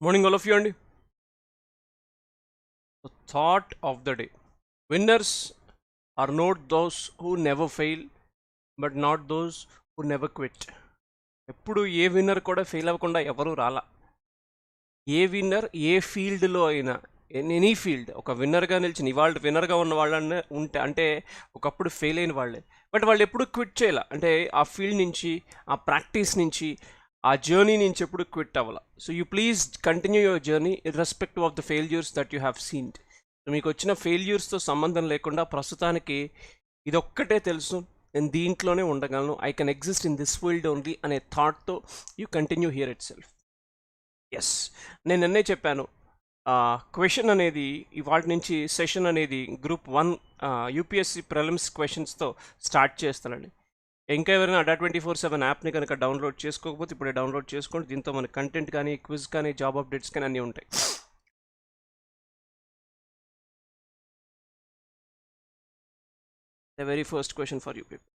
Morning, all of you. And the thought of the day: winners are not those who never fail, but not those who never quit. ఎప్పుడు ఏ winner కూడా fail అవ్వకుండా ఎవరు రాలా. ఏ winner ఏ ఫీల్డ్లో అయినా, any field ఒక విన్నర్గా నిలిచిన ఇవాళ విన్నర్గా ఉన్న వాళ్ళని ఉంటే అంటే ఒకప్పుడు ఫెయిల్ అయిన వాళ్ళే, బట్ వాళ్ళు ఎప్పుడు క్విట్ చేయాల. అంటే ఆ ఫీల్డ్ నుంచి, ఆ ప్రాక్టీస్ నుంచి, ఆ జర్నీ నుంచి ఎప్పుడు క్విట్ అవ్వాల. So you please continue your journey irrespective of the failures that you have seen. మీకు వచ్చిన ఫెయిల్యూర్స్తో సంబంధం లేకుండా ప్రస్తుతానికి ఇదొక్కటే తెలుసు, నేను దీంట్లోనే ఉండగలను, I can exist in this field only అనే థాట్తో యూ కంటిన్యూ హియర్ ఇట్ సెల్ఫ్. ఎస్, నేను నిన్నే చెప్పాను, క్వశ్చన్ అనేది ఇవాళ నుంచి సెషన్ అనేది గ్రూప్ 1 యూపీఎస్సీ ప్రిలిమ్స్ క్వశ్చన్స్తో స్టార్ట్ చేస్తానండి. ఇంకా ఎవరైనా ADA24/7 యాప్ని కనుక డౌన్లోడ్ చేసుకోకపోతే ఇప్పుడే డౌన్లోడ్ చేసుకోండి. దీంతో మన కంటెంట్ కానీ, క్విజ్ కానీ, జాబ్ అప్డేట్స్ కానీ అన్నీ ఉంటాయి. The very first question for you people.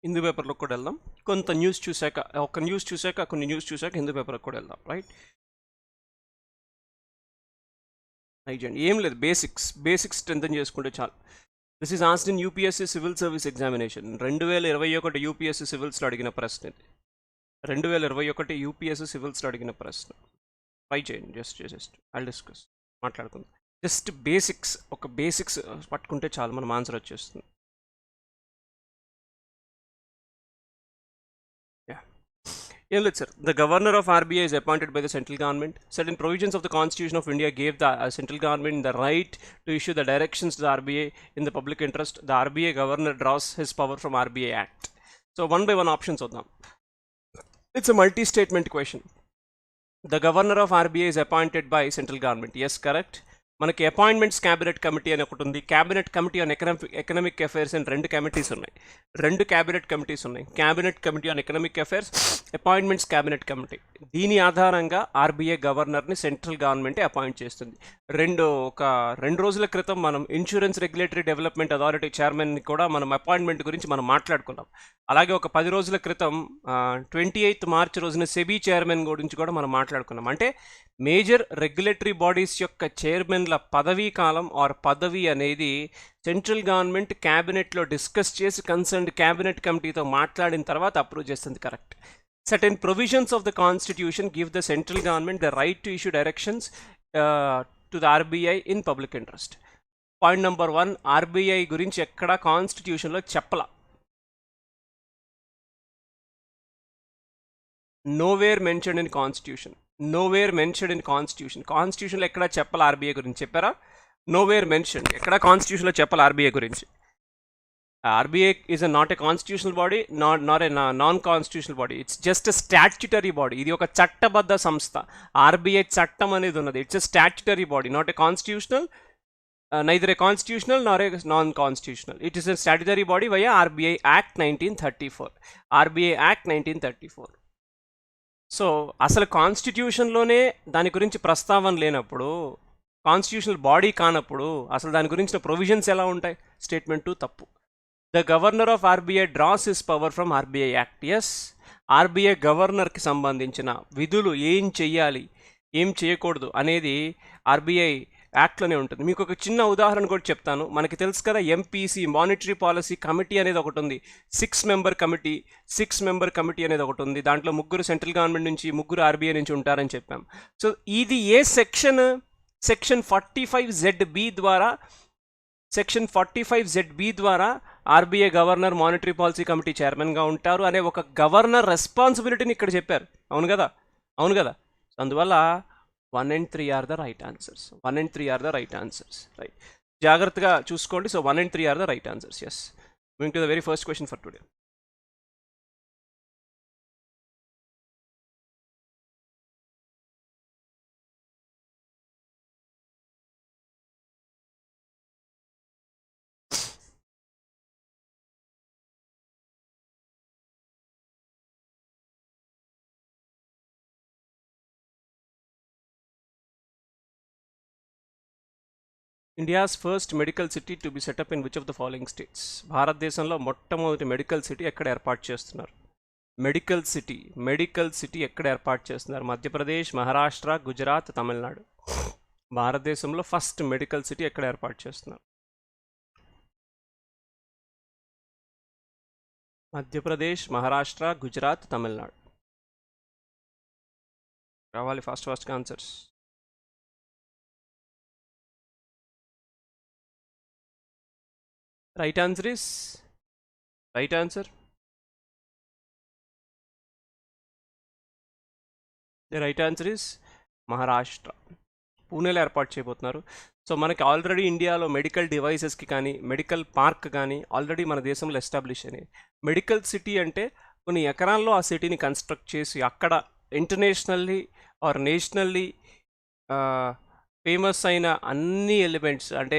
Hindu పేపర్లో కూడా వెళ్దాం. కొంత న్యూస్ చూశాక, ఒక న్యూస్ చూశాక, కొన్ని న్యూస్ చూశాక హిందూ పేపర్కి కూడా వెళ్దాం. రైట్ రైట్ అండి, ఏం లేదు, బేసిక్స్ స్ట్రెంథన్ చేసుకుంటే చాలు. This is asked in UPSC civil service examination 2021 UPSC సివిల్స్లో అడిగిన ప్రశ్న ఇది. 2021 యూపీఎస్సీ సివిల్స్లో అడిగిన ప్రశ్న. ట్రై చేయండి, జస్ట్ ఐల్ డిస్కస్, మాట్లాడుకుందాం. జస్ట్ బేసిక్స్, ఒక బేసిక్స్ పట్టుకుంటే చాలు, మనం ఆన్సర్ వచ్చేస్తుంది. Sir, the governor of RBI is appointed by the central government. Certain provisions of the Constitution of India gave the central government the right to issue the directions to the RBI in the public interest. The RBI governor draws his power from RBI Act. So one by one options on them. It's a multi-statement question. The governor of RBI is appointed by central government. Yes, correct. మనకి appointments cabinet committee అని ఒకటి ఉంది, cabinet committee on economic affairs అని రెండు cabinet committees ఉన్నాయి. Cabinet committee on economic affairs, appointments cabinet committee. దీని ఆధారంగా RBI గవర్నర్ని central గవర్నమెంటే అపాయింట్ చేస్తుంది. ఒక 2 రోజుల క్రితం మనం ఇన్సూరెన్స్ రెగ్యులేటరీ డెవలప్మెంట్ అథారిటీ చైర్మన్ని కూడా మనం అపాయింట్మెంట్ గురించి మనం మాట్లాడుకున్నాం. అలాగే ఒక 10 రోజుల క్రితం 28 మార్చి రోజున సెబీ చైర్మన్ గురించి కూడా మనం మాట్లాడుకున్నాం. అంటే మేజర్ రెగ్యులేటరీ బాడీస్ యొక్క చైర్మన్ల పదవీ కాలం ఆర్ పదవి అనేది సెంట్రల్ గవర్నమెంట్ క్యాబినెట్లో డిస్కస్ చేసి కన్సర్న్డ్ క్యాబినెట్ కమిటీతో మాట్లాడిన తర్వాత అప్రూవ్ చేస్తుంది. Correct. Certain provisions of the Constitution give the central government the right to issue directions to the RBI in public interest. Point number 1, RBI గురించి ఎక్కడ కాన్స్టిట్యూషన్లో చెప్పలా. Nowhere mentioned in constitution. కాన్స్టిట్యూషన్లో ఎక్కడ చెప్పాలి ఆర్బీఐ గురించి? చెప్పారా? Nowhere mentioned. ఎక్కడ కాన్స్టిట్యూషన్లో చెప్పాలి ఆర్బీఐ గురించి? RBI is not a constitutional body, not a non-constitutional body. It's just a statutory body. ఇది ఒక చట్టబద్ధ సంస్థ. RBI చట్టం అనేది ఉన్నది. It's a statutory body, not a constitutional, neither a constitutional nor a non-constitutional. It is a statutory body via RBI Act 1934. RBI Act 1934. So అసలు కాన్స్టిట్యూషన్లోనే దాని గురించి ప్రస్తావన లేనప్పుడు, కాన్స్టిట్యూషనల్ బాడీ కానప్పుడు అసలు దాని గురించిన ప్రొవిజన్స్ ఎలా ఉంటాయి? స్టేట్మెంట్ 2 తప్పు. The governor of RBI draws his power from RBI act. Yes, RBI గవర్నర్కి సంబంధించిన విధులు ఏం చెయ్యాలి, ఏం చేయకూడదు అనేది ఆర్బీఐ యాక్ట్లోనే ఉంటుంది. మీకు ఒక చిన్న ఉదాహరణ కూడా చెప్తాను. మనకి తెలుసు కదా, ఎంపీసీ మానిటరీ పాలసీ కమిటీ అనేది ఒకటి ఉంది. 6 మెంబర్ కమిటీ అనేది ఒకటి ఉంది. దాంట్లో 3 సెంట్రల్ గవర్నమెంట్ నుంచి, 3 ఆర్బీఐ నుంచి ఉంటారని చెప్పాం. సో ఇది ఏ సెక్షన్ 45ZB ద్వారా RBI governor monetary policy committee చైర్మన్గా ఉంటారు అనే ఒక గవర్నర్ రెస్పాన్సిబిలిటీని ఇక్కడ చెప్పారు. అవును కదా? అందువల్ల 1 and 3 are the right answers. Right. జాగ్రత్తగా చూసుకోండి. So 1 and 3 are the right answers. Yes. Moving to the very first question for today. India's first medical city to be setup in which of the following states? భారతదేశంలో మొట్టమొదటి medical city ఎక్కడ ఏర్పాటు చేస్తున్నారు? Medical city ఎక్కడ ఏర్పాటు చేస్తున్నారు? మధ్యప్రదేశ్, మహారాష్ట్ర, గుజరాత్, తమిళనాడు. భారతదేశంలో first medical city ఎక్కడ ఏర్పాటు చేస్తున్నారు? మధ్యప్రదేశ్, మహారాష్ట్ర, గుజరాత్, తమిళనాడు. కావాలి fast answers. Right answer is Maharashtra. పూణేలో ఏర్పాటు చేయబోతున్నారు. సో మనకి ఆల్రెడీ ఇండియాలో మెడికల్ డివైసెస్కి కానీ మెడికల్ పార్క్ కానీ ఆల్రెడీ మన దేశంలో ఎస్టాబ్లిష్ అయినాయి. మెడికల్ సిటీ అంటే కొన్ని ఎకరాల్లో ఆ సిటీని కన్స్ట్రక్ట్ చేసి అక్కడ ఇంటర్నేషనల్లీ ఆర్ నేషనల్లీ ఫేమస్ అయిన అన్ని ఎలిమెంట్స్ అంటే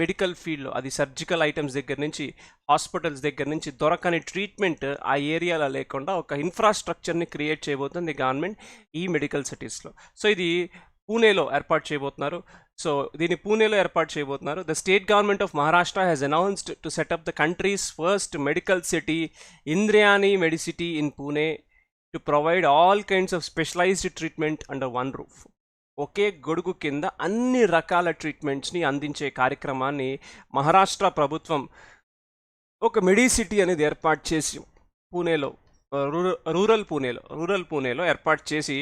మెడికల్ ఫీల్డ్లో అది సర్జికల్ ఐటమ్స్ దగ్గర నుంచి హాస్పిటల్స్ దగ్గర నుంచి దొరకని ట్రీట్మెంట్ ఆ ఏరియాలో లేకుండా ఒక ఇన్ఫ్రాస్ట్రక్చర్ని క్రియేట్ చేయబోతుంది గవర్నమెంట్ ఈ మెడికల్ సిటీస్లో. సో ఇది పూణేలో ఏర్పాటు చేయబోతున్నారు. The state government of Maharashtra has announced to set up the country's first medical city Indrayani medicity in Pune to provide all kinds of specialised treatment under one roof. ఒకే గొడుగు కింద అన్ని రకాల ట్రీట్మెంట్స్ని అందించే కార్యక్రమాన్ని మహారాష్ట్ర ప్రభుత్వం ఒక మెడిసిటీ అనేది ఏర్పాటు చేసి పూణేలో రూరల్ పూణేలో ఏర్పాటు చేసి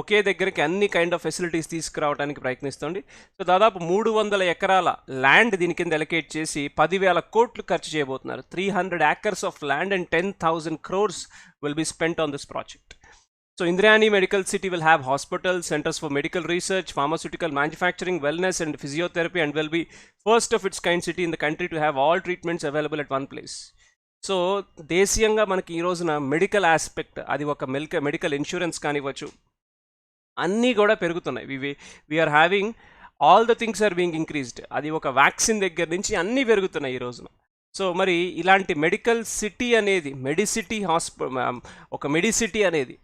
ఒకే దగ్గరికి అన్ని కైండ్ ఆఫ్ ఫెసిలిటీస్ తీసుకురావడానికి ప్రయత్నిస్తుంది. సో దాదాపు 300 ఎకరాల ల్యాండ్ దీని కింద ఎలకేట్ చేసి 10,000 కోట్లు ఖర్చు చేయబోతున్నారు. 300 acres of land and 10,000 crores will be spent on this project. So Indrayani Medical City will have hospitals, centers for medical research, pharmaceutical manufacturing, wellness and physiotherapy, and will be first of its kind city in the country to have all treatments available at one place. So దేశీయంగా మనకి ఈ రోజున medical aspect అది ఒక medical insurance కానివ్వచ్చు అన్నీ కూడా పెరుగుతున్నాయి. We are having all the things are being increased. అది ఒక వ్యాక్సిన్ దగ్గర నుంచి అన్నీ పెరుగుతున్నాయి ఈ రోజున. సో మరి ఇలాంటి మెడికల్ సిటీ అనేది ఒక మెడిసిటీ అనేది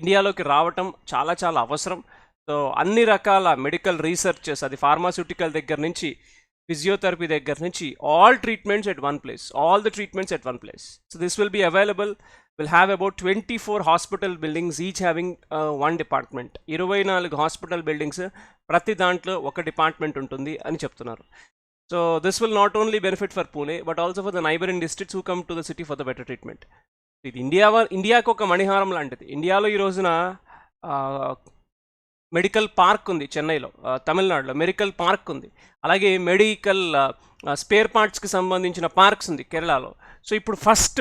ఇండియాలోకి రావటం చాలా చాలా అవసరం. సో అన్ని రకాల మెడికల్ రీసెర్చెస్ అది ఫార్మాస్యూటికల్ దగ్గర నుంచి ఫిజియోథెరపీ దగ్గర నుంచి all the treatments at one place. So this will be available. We'll have about 24 hospital buildings, each having one department. 24 hospital buildings, ప్రతి దాంట్లో ఒక డిపార్ట్మెంట్ ఉంటుంది అని చెప్తున్నారు. So this will not only benefit for Pune but also for the neighboring districts who come to the city for the better treatment. ఇది ఇండియాకు ఒక మణిహారం లాంటిది. ఇండియాలో ఈ రోజున మెడికల్ పార్క్ ఉంది చెన్నైలో, తమిళనాడులో మెడికల్ పార్క్ ఉంది. అలాగే మెడికల్ స్పేర్ పార్ట్స్కి సంబంధించిన పార్క్స్ ఉంది కేరళలో. సో ఇప్పుడు ఫస్ట్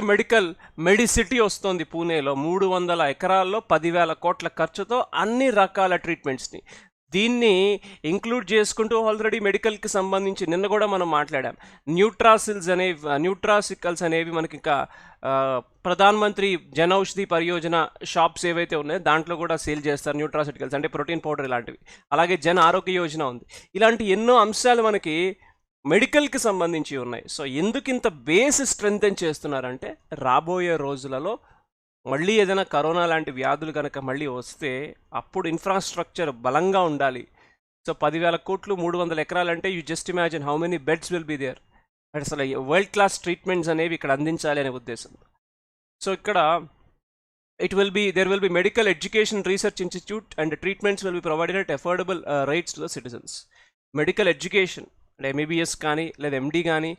మెడిసిటీ వస్తుంది పూణేలో. 300 ఎకరాల్లో 10,000 కోట్ల ఖర్చుతో అన్ని రకాల ట్రీట్మెంట్స్ని దీన్ని ఇంక్లూడ్ చేసుకుంటూ ఆల్రెడీ మెడికల్కి సంబంధించి నిన్న కూడా మనం మాట్లాడాం. న్యూట్రాసికల్స్ అనేవి మనకి ఇంకా ప్రధాన్ మంత్రి జన ఔషధి పరియోజన షాప్స్ ఏవైతే ఉన్నాయో దాంట్లో కూడా సేల్ చేస్తారు న్యూట్రాసిటికల్స్ అంటే ప్రోటీన్ పౌడర్ ఇలాంటివి. అలాగే జన ఆరోగ్య యోజన ఉంది. ఇలాంటి ఎన్నో అంశాలు మనకి మెడికల్కి సంబంధించి ఉన్నాయి. సో ఎందుకు ఇంత బేస్ స్ట్రెంగ్తెన్ చేస్తున్నారంటే రాబోయే రోజులలో మళ్ళీ ఏదైనా కరోనా లాంటి వ్యాధులు కనుక మళ్ళీ వస్తే అప్పుడు ఇన్ఫ్రాస్ట్రక్చర్ బలంగా ఉండాలి. సో 10,000 కోట్లు 300 ఎకరాలు అంటే you just imagine how many beds will be there. అసలు వరల్డ్ క్లాస్ ట్రీట్మెంట్స్ అనేవి ఇక్కడ అందించాలి అనే ఉద్దేశం. సో ఇక్కడ there will be medical education research institute and treatments will be provided at affordable rates to the citizens. Medical education అంటే MBBS కానీ లేదా MD కానీ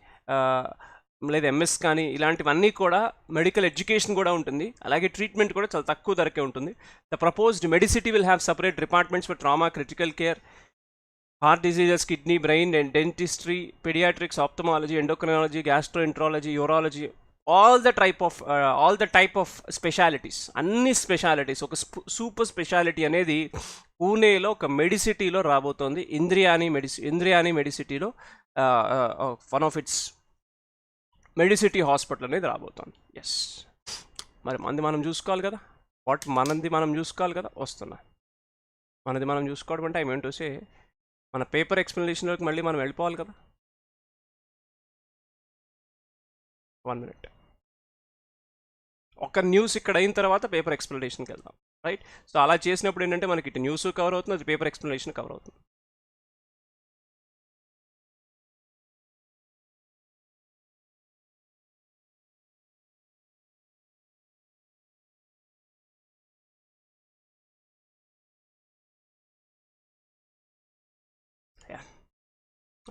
లేదా MS కానీ ఇలాంటివన్నీ కూడా మెడికల్ ఎడ్యుకేషన్ కూడా ఉంటుంది. అలాగే ట్రీట్మెంట్ కూడా చాలా తక్కువ ధరకే ఉంటుంది. The proposed medicity will have separate departments for trauma, critical care, heart diseases, kidney, brain and dentistry, paediatrics, ophthalmology, endocrinology, gastroenterology, urology, all the type of specialities, అన్ని స్పెషాలిటీస్ ఒక సూపర్ స్పెషాలిటీ అనేది పూణేలో ఒక మెడిసిటీలో రాబోతోంది. ఇంద్రియాని మెడిసిటీలో one of its medicity hospital అనేది రాబోతోంది. ఎస్, మరి మనం చూసుకోవాలి కదా, మనది మనం చూసుకోవాలి కదా. మనది మనం చూసుకోవడం అంటే ఐ మీన్ టు సే మన పేపర్ ఎక్స్ప్లెనేషన్లోకి మళ్ళీ మనం వెళ్ళిపోవాలి కదా. 1 minute, ఒక న్యూస్ ఇక్కడ అయిన తర్వాత పేపర్ ఎక్స్ప్లెనేషన్కి వెళ్దాం, రైట్? సో అలా చేసినప్పుడు ఏంటంటే మనకి ఇటు న్యూస్ కవర్ అవుతుంది, అది పేపర్ ఎక్స్ప్లెనేషన్ కవర్ అవుతుంది.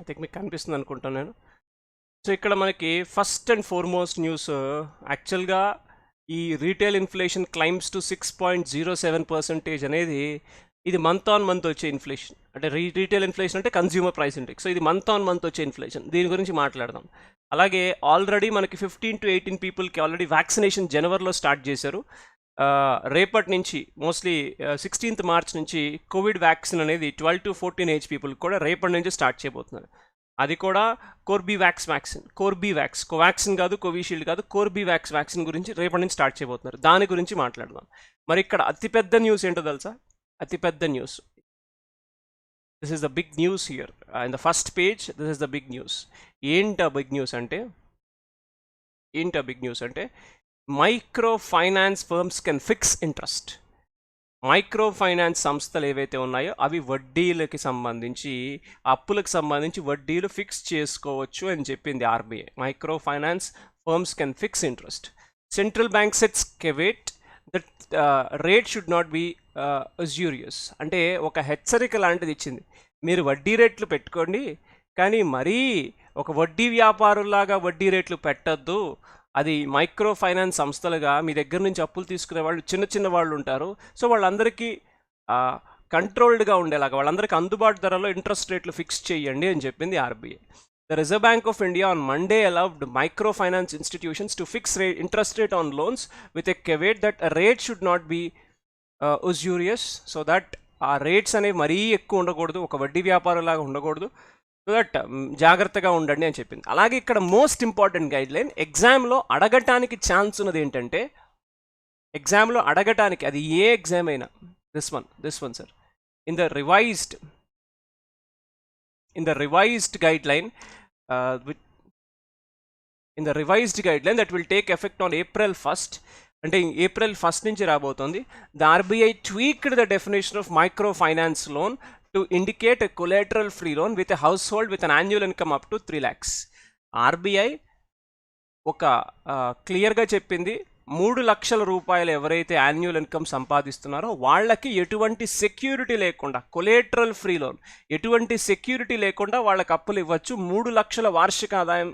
ఐ థింక్ మీకు కనిపిస్తుంది అనుకుంటాను నేను. సో ఇక్కడ మనకి ఫస్ట్ అండ్ ఫార్మోస్ట్ న్యూస్ యాక్చువల్గా ఈ రీటైల్ ఇన్ఫ్లేషన్ క్లైమ్స్ టు 6.07% అనేది ఇది మంత్ ఆన్ మంత్ వచ్చే ఇన్ఫ్లేషన్. అంటే రీటైల్ ఇన్ఫ్లేషన్ అంటే కన్జ్యూమర్ ప్రైస్ ఇండెక్స్. సో ఇది మంత్ ఆన్ మంత్ వచ్చే ఇన్ఫ్లేషన్, దీని గురించి మాట్లాడదాం. అలాగే ఆల్రెడీ మనకి 15 to 18 పీపుల్కి ఆల్రెడీ వ్యాక్సినేషన్ జనవరిలో స్టార్ట్ చేశారు. రేపటి నుంచి మోస్ట్లీ 16th March నుంచి కోవిడ్ వ్యాక్సిన్ అనేది 12 to 14 ఏజ్ పీపుల్కి కూడా రేపటి నుంచి స్టార్ట్ చేయబోతున్నారు. అది కూడా కోర్బీవాక్స్ వ్యాక్సిన్, కోర్బీవాక్స్, కోవాక్సిన్ కాదు, కోవిషీల్డ్ కాదు, కోర్బీవాక్స్ వ్యాక్సిన్ గురించి రేపటి నుంచి స్టార్ట్ చేయబోతున్నారు. దాని గురించి మాట్లాడదాం. మరి ఇక్కడ అతిపెద్ద న్యూస్ ఏంటో తెలుసా? అతిపెద్ద news, this is the big news here in the first page. This is the big news. ఏంటా బిగ్ న్యూస్ అంటే micro finance firms can fix interest. Micro finance సంస్థలు ఏవైతే ఉన్నాయో అవి వడ్డీలకి సంబంధించి, అప్పులకు సంబంధించి వడ్డీలు ఫిక్స్ చేసుకోవచ్చు అని చెప్పింది RBI. Micro finance firms can fix interest. Central bank sets caveat that rate should not be usurious. అంటే ఒక హెచ్చరిక లాంటిది ఇచ్చింది. మీరు వడ్డీ రేట్లు పెట్టుకోండి, కానీ మరీ ఒక వడ్డీ వ్యాపారులాగా వడ్డీ రేట్లు పెట్టద్దు. అది మైక్రో ఫైనాన్స్ సంస్థలుగా మీ దగ్గర నుంచి అప్పులు తీసుకునే వాళ్ళు చిన్న వాళ్ళు ఉంటారు. సో వాళ్ళందరికీ కంట్రోల్డ్గా ఉండేలాగా, వాళ్ళందరికీ అందుబాటు ధరలో ఇంట్రెస్ట్ రేట్లు ఫిక్స్ చేయండి అని చెప్పింది RBI. The reserve bank of India on Monday allowed micro finance institutions to fix interest rate on loans with a caveat that a rate should not be usurious, so that ఆ rates అనేవి మరీ ఎక్కువ ఉండకూడదు, ఒక వడ్డీ వ్యాపారంలాగా ఉండకూడదు, so that జాగ్రత్తగా ఉండండి అని చెప్పింది. అలాగే ఇక్కడ మోస్ట్ ఇంపార్టెంట్ గైడ్ లైన్, ఎగ్జామ్లో అడగటానికి ఛాన్స్ ఉన్నది ఏంటంటే, ఎగ్జామ్లో అడగటానికి, అది ఏ ఎగ్జామ్ అయినా, this one sir, in the revised guide line that will take effect on April 1st, అంటే April 1st నుంచి రాబోతోంది. The RBI tweaked the definition of micro finance loan to indicate a collateral free loan with a household with an annual income up to 3 lakhs. RBI ఒక క్లియర్గా చెప్పింది, 3 లక్షల రూపాయలు ఎవరైతే annual income సంపాదిస్తున్నారో వాళ్ళకి ఎటువంటి సెక్యూరిటీ లేకుండా, కొలేటరల్ ఫ్రీ లోన్, ఎటువంటి సెక్యూరిటీ లేకుండా వాళ్ళకి అప్పులు ఇవ్వచ్చు 3 లక్షల వార్షిక ఆదాయం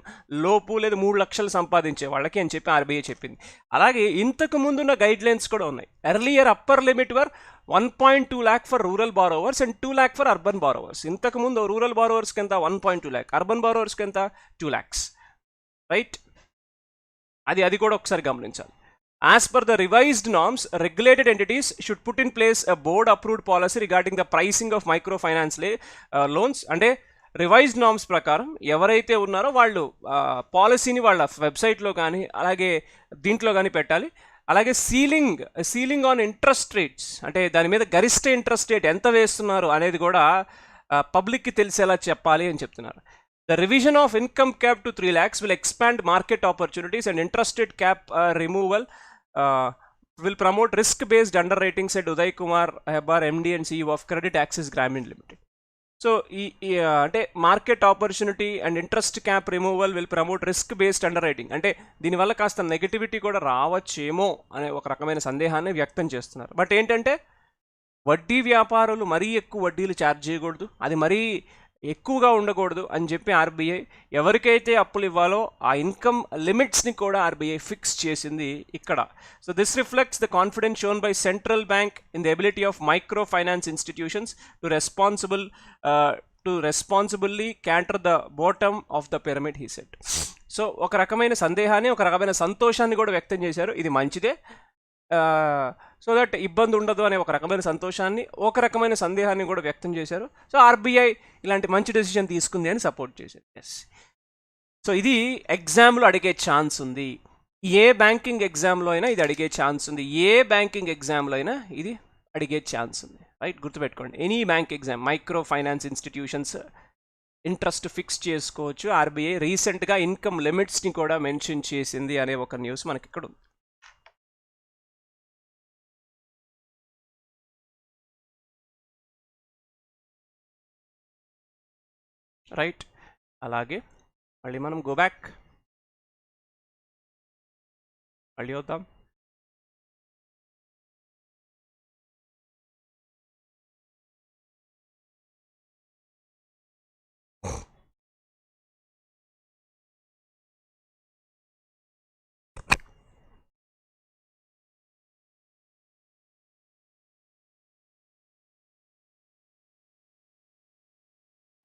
లోపు, లేదా 3 లక్షలు సంపాదించే వాళ్ళకి అని చెప్పి ఆర్బీఐ చెప్పింది. అలాగే ఇంతకు ముందున్న గైడ్ లైన్స్ కూడా ఉన్నాయి. Earlier upper limit were 1.2 lakh for rural borrowers and 2 lakh for urban borrowers. ఇంతకుముందు రూరల్ బారోవర్స్కి ఎంత 1.2 lakh, అర్బన్ బారోవర్స్కి ఎంత 2 lakhs, రైట్? అది కూడా ఒకసారి గమనించాలి. As per the revised norms, regulated entities should put in place a board approved policy regarding the pricing of microfinance loans. అంటే revised norms ప్రకారం ఎవరైతే ఉన్నారో వాళ్ళు పాలసీని వాళ్ళ వెబ్సైట్లో కానీ అలాగే దీంట్లో కానీ పెట్టాలి. అలాగే సీలింగ్ ఆన్ ఇంట్రెస్ట్ రేట్స్, అంటే దాని మీద గరిష్ట ఇంట్రెస్ట్ రేట్ ఎంత వేస్తున్నారు అనేది కూడా పబ్లిక్కి తెలిసేలా చెప్పాలి అని చెప్తున్నారు. The revision of income cap to 3 lakhs will expand market opportunities and interest rate cap removal will promote risk-based underwriting, said Uday Kumar Hebbar, MD and CEO of Credit Access Gramin Limited. So, అంటే market opportunity and interest cap removal will promote risk based under writing. అంటే దీనివల్ల కాస్త negativity కూడా రావచ్చేమో అనే ఒక రకమైన సందేహాన్ని వ్యక్తం చేస్తున్నారు. బట్ ఏంటంటే వడ్డీ వ్యాపారులు మరీ ఎక్కువ వడ్డీలు ఛార్జ్ చేయకూడదు, అది మరీ ఎక్కువగా ఉండకూడదు అని చెప్పి ఆర్బీఐ ఎవరికైతే అప్పులు ఇవ్వాలో ఆ ఇన్కమ్ లిమిట్స్ని కూడా ఆర్బీఐ ఫిక్స్ చేసింది ఇక్కడ. So this reflects the confidence shown by central bank in the ability of micro finance institutions to responsibly cantor the bottom of the pyramid, he said. So ఒక రకమైన సందేహాన్ని, ఒక రకమైన సంతోషాన్ని కూడా వ్యక్తం చేశారు. ఇది మంచిదే, సో దట్ ఇబ్బంది ఉండదు అనే ఒక రకమైన సంతోషాన్ని, ఒక రకమైన సందేహాన్ని కూడా వ్యక్తం చేశారు. సో ఆర్బీఐ ఇలాంటి మంచి డెసిషన్ తీసుకుంది అని సపోర్ట్ చేశారు. ఎస్, సో ఇది ఎగ్జామ్లో అడిగే ఛాన్స్ ఉంది. ఏ బ్యాంకింగ్ ఎగ్జామ్లో అయినా ఇది అడిగే ఛాన్స్ ఉంది. ఏ బ్యాంకింగ్ ఎగ్జామ్లో అయినా ఇది అడిగే ఛాన్స్ ఉంది, రైట్? గుర్తుపెట్టుకోండి, any bank exam micro finance institutions interest fix చేసుకోవచ్చు. ఆర్బీఐ రీసెంట్గా ఇన్కమ్ లిమిట్స్ని కూడా మెన్షన్ చేసింది అనే ఒక న్యూస్ మనకి ఇక్కడ ఉంది, రైట్? అలాగే మళ్ళీ మనం గో బ్యాక్, మళ్ళీ వద్దాం.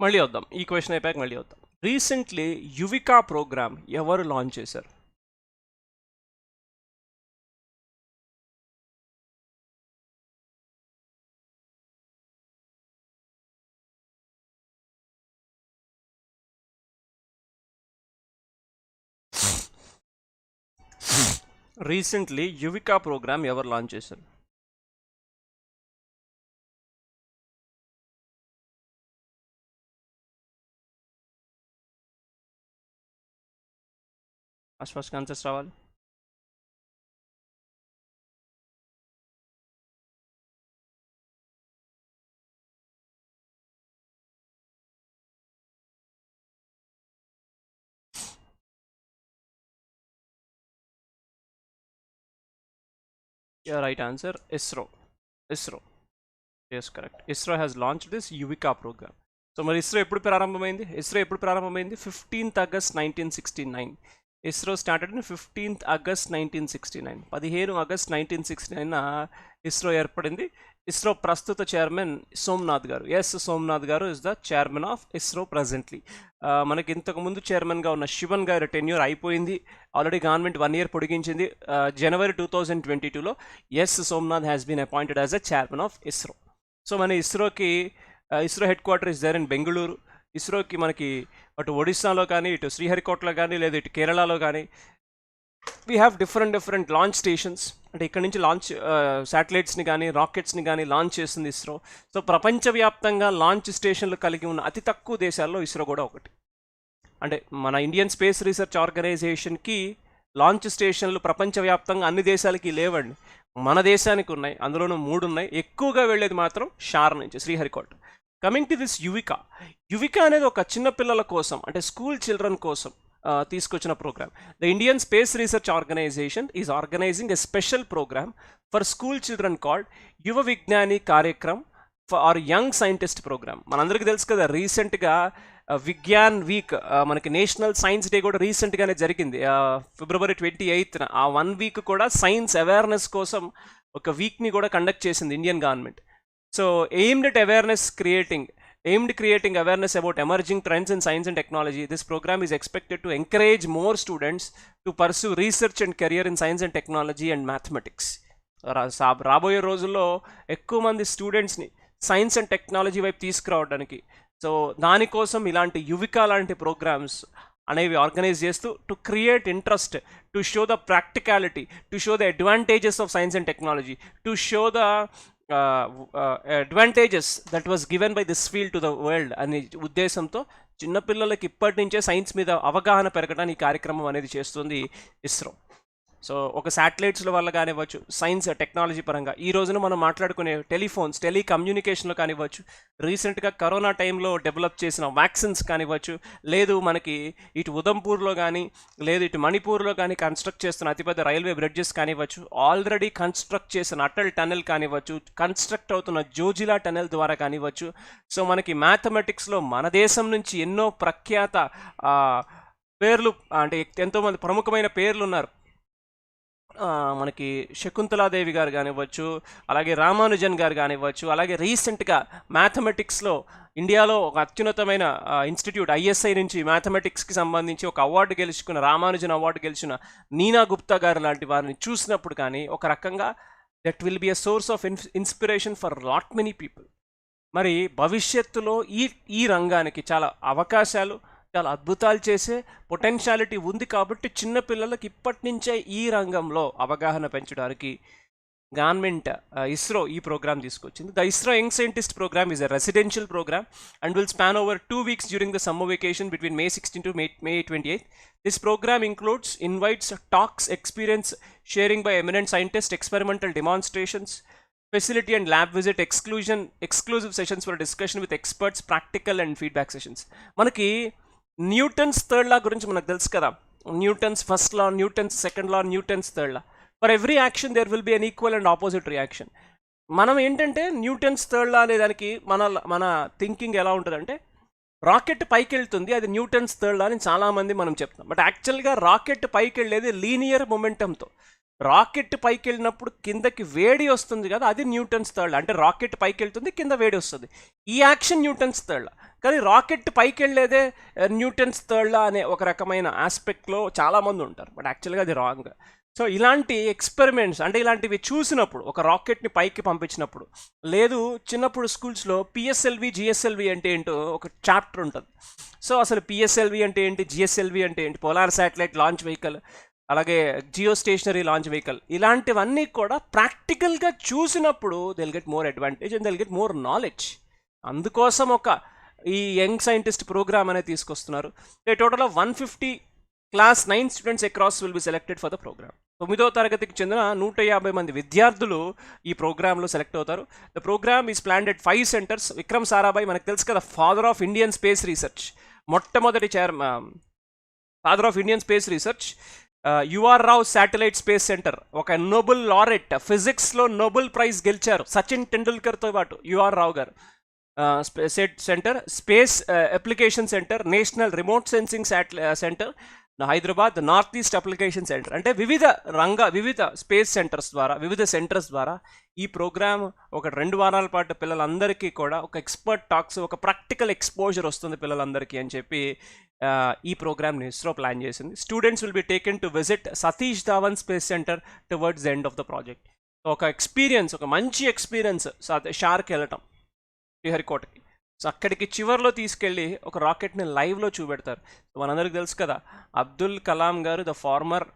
మళ్ళీ వద్దాం, ఈ క్వశ్చన్ అయిపోయాక మళ్ళీ వద్దాం. రీసెంట్లీ యువికా ప్రోగ్రామ్ ఎవరు లాంచ్ చేశారు? రీసెంట్లీ యువికా ప్రోగ్రామ్ ఎవరు లాంచ్ చేశారు? ఫస్ట్ ఆన్సర్స్ రావాలి. Your right answer, ISRO. ISRO. Yes, correct. ISRO has launched this Yuvika program. So మరి ఇస్రో ఎప్పుడు ప్రారంభమైంది? 15th August 1969. ISRO started in 15th August 1969. 15 August 1969 ISRO ఏర్పడింది. ఇస్రో ప్రస్తుత chairman Somanath garu. Yes, Somanath garu is the chairman of ISRO presently. మనకి ఇంతకుముందు చైర్మన్గా ఉన్న శివన్ గారి టెన్యూర్ అయిపోయింది. ఆల్రెడీ గవర్నమెంట్ 1 year పొడిగించింది. జనవరి 2022లో S Somanath has been appointed as a chairman of ISRO. So మన ఇస్రోకి ISRO headquarter is there in Bengaluru. ఇస్రోకి మనకి అటు ఒడిస్సాలో కానీ, ఇటు శ్రీహరికోటలో కానీ, లేదా ఇటు కేరళలో కానీ we have different launch stations. అంటే ఇక్కడ నుంచి లాంచ్ శాటిలైట్స్ని కానీ, రాకెట్స్ని కానీ లాంచ్ చేస్తుంది ఇస్రో. సో ప్రపంచవ్యాప్తంగా లాంచ్ స్టేషన్లు కలిగి ఉన్న అతి తక్కువ దేశాల్లో ఇస్రో కూడా ఒకటి. అంటే మన ఇండియన్ స్పేస్ రీసెర్చ్ ఆర్గనైజేషన్కి లాంచ్ స్టేషన్లు ప్రపంచవ్యాప్తంగా అన్ని దేశాలకి లేవండి. మన దేశానికి ఉన్నాయి, అందులోనూ 3 ఉన్నాయి. ఎక్కువగా వెళ్ళేది మాత్రం షార్ నుంచి, Sriharikota. Coming to this Yuvika. Yuvika అనేది ఒక చిన్నపిల్లల కోసం, అంటే స్కూల్ చిల్డ్రన్ కోసం తీసుకొచ్చిన program. The Indian space research organisation is organising a special program for school children called Yuva Vigyani Karyakram for young scientist program. మనందరికీ తెలుసు కదా, రీసెంట్గా విజ్ఞాన్ వీక్, మనకి నేషనల్ సైన్స్ డే కూడా రీసెంట్గానే జరిగింది, February 28th. ఆ 1 week కూడా సైన్స్ అవేర్నెస్ కోసం ఒక వీక్ని కూడా కండక్ట్ చేసింది Indian government. So aimed creating awareness about emerging trends in science and technology. This program is expected to encourage more students to pursue research and career in science and technology and mathematics. రాబోయే రోజుల్లో ఎక్కువ మంది స్టూడెంట్స్ని science and technology వైపు తీసుకురావడానికి, so దానికోసం ఇలాంటి యువికా లాంటి ప్రోగ్రామ్స్ అనేవి ఆర్గనైజ్ చేస్తూ to create interest, to show the practicality, to show the advantages of science and technology, to show the advantages that was given by this field to the world అనే ఉద్దేశంతో చిన్నపిల్లలకి ఇప్పటి నుంచే సైన్స్ మీద అవగాహన పెరగడానికి ఈ కార్యక్రమం అనేది చేస్తుంది ఇస్రో. సో ఒక శాటిలైట్స్ల వల్ల కానివ్వచ్చు, సైన్స్ టెక్నాలజీ పరంగా ఈ రోజున మనం మాట్లాడుకునే టెలిఫోన్స్, టెలికమ్యూనికేషన్లో కానివ్వచ్చు, రీసెంట్గా కరోనా టైంలో డెవలప్ చేసిన వ్యాక్సిన్స్ కానివ్వచ్చు, లేదు మనకి ఇటు ఉదంపూర్లో కానీ, లేదు ఇటు మణిపూర్లో కానీ కన్స్ట్రక్ట్ చేస్తున్న అతిపెద్ద రైల్వే బ్రిడ్జెస్ కానివ్వచ్చు, ఆల్రెడీ కన్స్ట్రక్ట్ చేసిన అటల్ టనెల్ కానివ్వచ్చు, కన్స్ట్రక్ట్ అవుతున్న జోజిలా టనెల్ ద్వారా కానివ్వచ్చు. సో మనకి మ్యాథమెటిక్స్లో మన దేశం నుంచి ఎన్నో ప్రఖ్యాత పేర్లు, అంటే ఎంతోమంది ప్రముఖమైన పేర్లు ఉన్నారు. మనకి శకుంతలాదేవి గారు కానివ్వచ్చు, అలాగే రామానుజన్ గారు కానివ్వచ్చు, అలాగే రీసెంట్గా మ్యాథమెటిక్స్లో ఇండియాలో ఒక అత్యున్నతమైన ఇన్స్టిట్యూట్ ISI నుంచి మ్యాథమెటిక్స్కి సంబంధించి ఒక అవార్డు గెలుచుకున్న, రామానుజన్ అవార్డు గెలిచిన నీనా గుప్తా గారు లాంటి వారిని చూసినప్పుడు కానీ ఒక రకంగా that will be a source of inspiration for lot many people. మరి భవిష్యత్తులో ఈ రంగానికి చాలా అవకాశాలు, చాలా అద్భుతాలు చేసే పొటెన్షియాలిటీ ఉంది. కాబట్టి చిన్నపిల్లలకి ఇప్పటి నుంచే ఈ రంగంలో అవగాహన పెంచడానికి గవర్నమెంట్ ఇస్రో ఈ ప్రోగ్రామ్ తీసుకొచ్చింది. The ISRO young scientist program is a residential program and will span over 2 weeks during the summer vacation between May 16 to May 28. This program includes invites, talks, experience sharing by eminent scientists, experimental demonstrations, facility and lab visit, exclusive sessions for discussion with experts, practical and feedback sessions. మనకి Newton's third law గురించి మనకు తెలుసు కదా, Newton's first law, Newton's second law, Newton's third law. For every action there will be an equal and opposite reaction. మనం ఏంటంటే Newton's third లా అనే దానికి మన థింకింగ్ ఎలా ఉంటుందంటే, రాకెట్ పైకి వెళ్తుంది, అది న్యూటన్స్ థర్డ్ లా అని చాలామంది మనం చెప్తాం. బట్ యాక్చువల్గా రాకెట్ పైకి వెళ్ళేది లీనియర్ మొమెంటంతో. రాకెట్ పైకి వెళ్ళినప్పుడు కిందకి వేడి వస్తుంది కదా, అది న్యూటన్స్ థర్డ్ లా. అంటే రాకెట్ పైకి వెళ్తుంది, కింద వేడి వస్తుంది, ఈ యాక్షన్ న్యూటన్స్ థర్డ్ లా. కానీ రాకెట్ పైకి వెళ్ళేదే న్యూటన్స్ థర్డ్ లా అనే ఒక రకమైన ఆస్పెక్ట్లో చాలామంది ఉంటారు, బట్ యాక్చువల్గా అది రాంగ్. సో ఇలాంటి ఎక్స్పెరిమెంట్స్ అంటే ఇలాంటివి చూసినప్పుడు, ఒక రాకెట్ని పైకి పంపించినప్పుడు, లేదు చిన్నప్పుడు స్కూల్స్లో పిఎస్ఎల్వి జిఎస్ఎల్వి అంటే ఏంటో ఒక చాప్టర్ ఉంటుంది. సో అసలు పిఎస్ఎల్వి అంటే ఏంటి, జిఎస్ఎల్వి అంటే ఏంటి, పోలార్ శాటిలైట్ లాంచ్ వెహికల్, అలాగే జియో స్టేషనరీ లాంచ్ వెహికల్, ఇలాంటివన్నీ కూడా ప్రాక్టికల్గా చూసినప్పుడు they'll get more advantage and they'll get more knowledge. అందుకోసం ఒక ఈ యంగ్ సైంటిస్ట్ ప్రోగ్రామ్ అనేది తీసుకొస్తున్నారు. Total of 150 class 9 students across will be selected for the programme. 9వ తరగతికి చెందిన 150 మంది విద్యార్థులు ఈ ప్రోగ్రాంలో సెలెక్ట్ అవుతారు. The programme is planned at 5 centres. Vikram Sarabhai మనకు తెలుసు కదా, father of Indian space research, మొట్టమొదటి father of Indian space research. U R Rao satellite space centre, ఒక నోబెల్ లారెట్, ఫిజిక్స్లో నోబెల్ ప్రైజ్ గెలిచారు సచిన్ టెండూల్కర్తో పాటు యుఆర్ రావ్ గారు. Centre space application centre, national remote sensing centre Hyderabad, north east application centre. అంటే వివిధ స్పేస్ సెంటర్స్ ద్వారా, వివిధ సెంటర్స్ ద్వారా ఈ ప్రోగ్రామ్ ఒక 2 వారాల పాటు పిల్లలందరికీ కూడా ఒక ఎక్స్పర్ట్ టాక్స్, ఒక ప్రాక్టికల్ ఎక్స్పోజర్ వస్తుంది పిల్లలందరికీ అని చెప్పి ఈ ప్రోగ్రామ్ని ఇస్రో ప్లాన్ చేసింది. Students will be taken to visit Satish Dhawan space centre towards the end of the project. ఒక ఎక్స్పీరియన్స్, ఒక మంచి ఎక్స్పీరియన్స్ షార్కి వెళ్ళటం శ్రీహరికోటకి. సో అక్కడికి చివరిలో తీసుకెళ్ళి ఒక రాకెట్ని లైవ్లో చూపెడతారు. మనందరికీ తెలుసు కదా, అబ్దుల్ కలాం గారు the former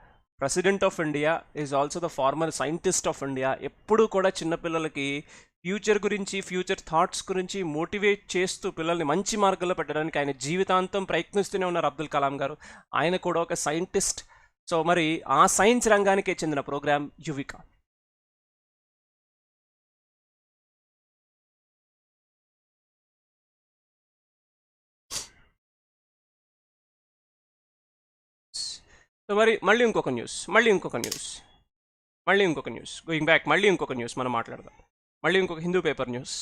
president of India is also the former scientist of India. ఎప్పుడూ కూడా చిన్నపిల్లలకి ఫ్యూచర్ గురించి, ఫ్యూచర్ థాట్స్ గురించి మోటివేట్ చేస్తూ పిల్లల్ని మంచి మార్గంలో పెట్టడానికి ఆయన జీవితాంతం ప్రయత్నిస్తూనే ఉన్నారు అబ్దుల్ కలాం గారు. ఆయన కూడా ఒక సైంటిస్ట్. సో మరి ఆ సైన్స్ రంగానికే చెందిన ప్రోగ్రామ్ యువిక. సో మరి మళ్ళీ ఇంకొక న్యూస్ గోయింగ్ బ్యాక్, మళ్ళీ ఇంకొక న్యూస్ మనం మాట్లాడదాం. మళ్ళీ ఇంకొక హిందూ పేపర్ న్యూస్.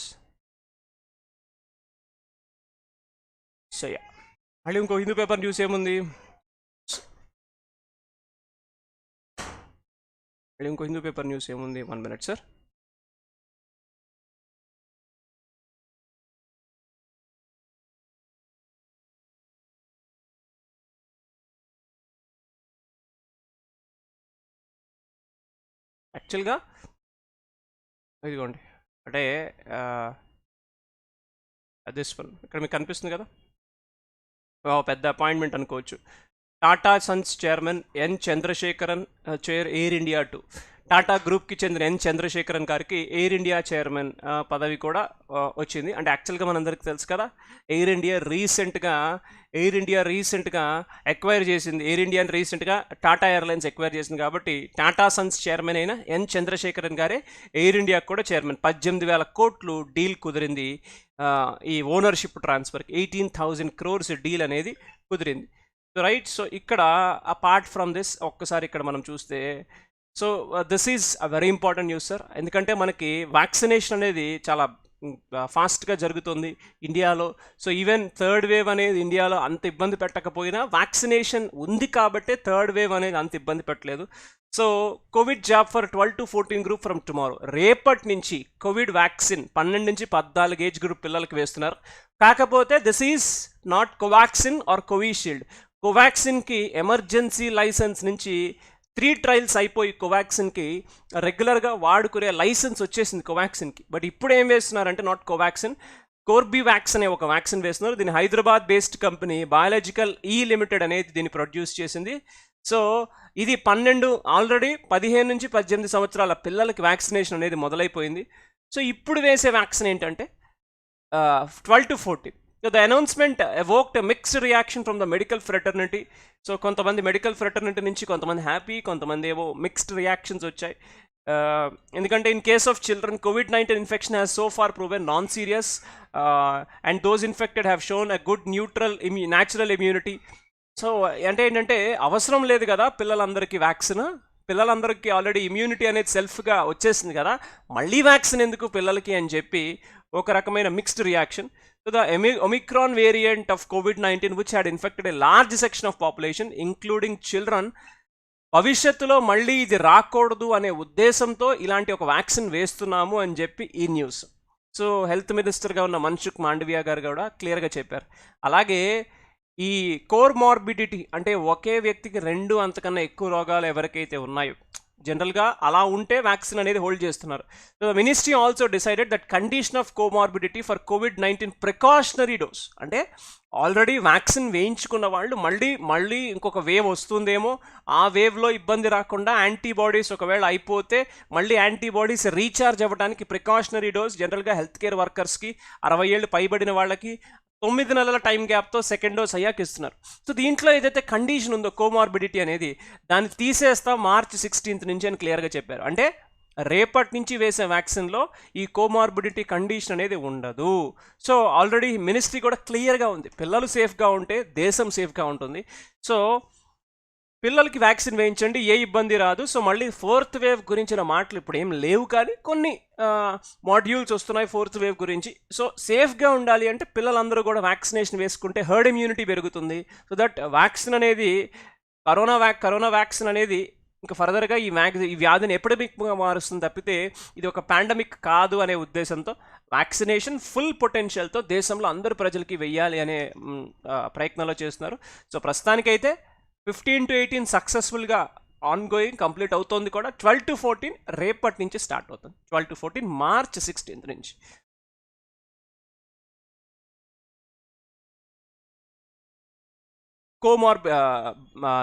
సో మళ్ళీ ఇంకో హిందూ పేపర్ న్యూస్ ఏముంది, వన్ మినిట్ సార్. యాక్చువల్గా ఇదిగోండి, అంటే దిస్ వన్ ఇక్కడ మీకు కనిపిస్తుంది కదా, పెద్ద అపాయింట్మెంట్ అనుకోవచ్చు. Tata Sons chairman N Chandrasekaran chair Air India 2. Tata గ్రూప్కి చెందిన ఎన్ చంద్రశేఖరన్ గారికి ఎయిర్ ఇండియా చైర్మన్ పదవి కూడా వచ్చింది. అంటే యాక్చువల్గా మనందరికీ తెలుసు కదా, ఎయిర్ ఇండియా రీసెంట్గా ఎక్వైర్ చేసింది, ఎయిర్ ఇండియాని రీసెంట్గా టాటా ఎయిర్లైన్స్ ఎక్వైర్ చేసింది. కాబట్టి టాటా సన్స్ చైర్మన్ అయిన ఎన్ చంద్రశేఖరన్ గారే ఎయిర్ ఇండియాకు కూడా చైర్మన్. 18,000 కోట్లు డీల్ కుదిరింది. ఈ ఓనర్షిప్ ట్రాన్స్ఫర్కి 18,000 crores డీల్ అనేది కుదిరింది. సో రైట్, సో ఇక్కడ అపార్ట్ ఫ్రమ్ దిస్ ఒక్కసారి ఇక్కడ మనం చూస్తే, so this is a very important news sir. ఎందుకంటే మనకి వ్యాక్సినేషన్ అనేది చాలా ఫాస్ట్గా జరుగుతుంది ఇండియాలో. సో ఈవెన్ థర్డ్ వేవ్ అనేది ఇండియాలో అంత ఇబ్బంది పెట్టకపోయినా వ్యాక్సినేషన్ ఉంది కాబట్టే థర్డ్ వేవ్ అనేది అంత ఇబ్బంది పెట్టలేదు. So Covid job for 12 to 14 group from tomorrow, రేపటి నుంచి కోవిడ్ వ్యాక్సిన్ 12 నుంచి 14 ఏజ్ గ్రూప్ పిల్లలకి వేస్తున్నారు. కాకపోతే this is not Covaxin or Covishield. కోవాక్సిన్కి ఎమర్జెన్సీ లైసెన్స్ నుంచి 3 trials అయిపోయి కోవాక్సిన్కి రెగ్యులర్గా వాడుకునే లైసెన్స్ వచ్చేసింది కోవాక్సిన్కి. బట్ ఇప్పుడు ఏం వేస్తున్నారంటే నాట్ కోవాక్సిన్, కోర్బివాక్స్ అనే ఒక వ్యాక్సిన్ వేస్తున్నారు. దీని Hyderabad based company biological limited అనేది దీన్ని ప్రొడ్యూస్ చేసింది. సో ఇది ఆల్రెడీ 15 నుంచి 18 సంవత్సరాల పిల్లలకి వ్యాక్సినేషన్ అనేది మొదలైపోయింది. సో ఇప్పుడు వేసే వ్యాక్సిన్ ఏంటంటే 12 to 14. So the announcement evoked a mixed reaction from the medical fraternity. So కొంతమంది మెడికల్ ఫ్రెటర్నిటీ నుంచి కొంతమంది హ్యాపీ, కొంతమంది ఏవో మిక్స్డ్ రియాక్షన్స్ వచ్చాయి. ఎందుకంటే in case of children, COVID-19 infection has so far proven non serious and those infected have shown a good natural immunity. So అంటే ఏంటంటే అవసరం లేదు కదా పిల్లలందరికీ వ్యాక్సిన్, పిల్లలందరికీ ఆల్రెడీ ఇమ్యూనిటీ అనేది సెల్ఫ్గా వచ్చేసింది కదా, మళ్ళీ వ్యాక్సిన్ ఎందుకు పిల్లలకి అని చెప్పి ఒక రకమైన mixed reaction. So the Omicron variant of COVID-19, which had infected a large section of population, including children, భవిష్యత్తులో మళ్ళీ ఇది రాకూడదు అనే ఉద్దేశంతో ఇలాంటి ఒక వ్యాక్సిన్ వేస్తున్నాము అని చెప్పి ఈ న్యూస్. సో హెల్త్ మినిస్టర్గా ఉన్న మన్సుఖ్ మాండవియా గారు కూడా క్లియర్గా చెప్పారు. అలాగే ఈ కోర్మార్బిడిటీ అంటే ఒకే వ్యక్తికి 2 అంతకన్నా ఎక్కువ రోగాలు ఎవరికైతే ఉన్నాయో, జనరల్గా అలా ఉంటే వ్యాక్సిన్ అనేది హోల్డ్ చేస్తున్నారు. So the ministry also decided that condition of comorbidity for COVID-19 precautionary dose, అంటే ఆల్రెడీ వ్యాక్సిన్ వేయించుకున్న వాళ్ళు మళ్ళీ ఇంకొక వేవ్ వస్తుందేమో, ఆ వేవ్లో ఇబ్బంది రాకుండా యాంటీబాడీస్ ఒకవేళ అయిపోతే మళ్ళీ యాంటీబాడీస్ రీఛార్జ్ అవ్వడానికి ప్రికాషనరీ డోస్ జనరల్గా హెల్త్ కేర్ వర్కర్స్కి, 60 ఏళ్ళు పైబడిన వాళ్ళకి 9 నెలల టైం గ్యాప్తో సెకండ్ డోస్ అయ్యాక ఇస్తున్నారు. సో దీంట్లో ఏదైతే కండిషన్ ఉందో కోమార్బిడిటీ అనేది, దాన్ని తీసేస్తాం March 16th నుంచి అని క్లియర్గా చెప్పారు. అంటే రేపటి నుంచి వేసే వ్యాక్సిన్లో ఈ కోమార్బిడిటీ కండిషన్ అనేది ఉండదు. సో ఆల్రెడీ మినిస్ట్రీ కూడా క్లియర్గా ఉంది, పిల్లలు సేఫ్గా ఉంటే దేశం సేఫ్గా ఉంటుంది. సో పిల్లలకి వ్యాక్సిన్ వేయించండి, ఏ ఇబ్బంది రాదు. సో మళ్ళీ 4th వేవ్ గురించిన మాటలు ఇప్పుడు ఏం లేవు, కానీ కొన్ని మాడ్యూల్స్ వస్తున్నాయి 4th వేవ్ గురించి. సో సేఫ్గా ఉండాలి అంటే పిల్లలందరూ కూడా వ్యాక్సినేషన్ వేసుకుంటే హర్డ్ ఇమ్యూనిటీ పెరుగుతుంది. సో దట్ వ్యాక్సిన్ అనేది కరోనా వ్యాక్సిన్ అనేది ఇంకా ఫర్దర్గా ఈ వ్యాధిని ఎపిడమిక్గా మారుస్తుంది తప్పితే ఇది ఒక పాండమిక్ కాదు అనే ఉద్దేశంతో వ్యాక్సినేషన్ ఫుల్ పొటెన్షియల్తో దేశంలో అందరు ప్రజలకి వెయ్యాలి అనే ప్రయత్నంలో చేస్తున్నారు. సో ప్రస్తుతానికైతే 15 to 18 సక్సెస్ఫుల్గా ఆన్గోయింగ్ కంప్లీట్ అవుతుంది కూడా. 12 to 14 రేపటి నుంచి స్టార్ట్ అవుతుంది. 12 to 14 March 16th నుంచి.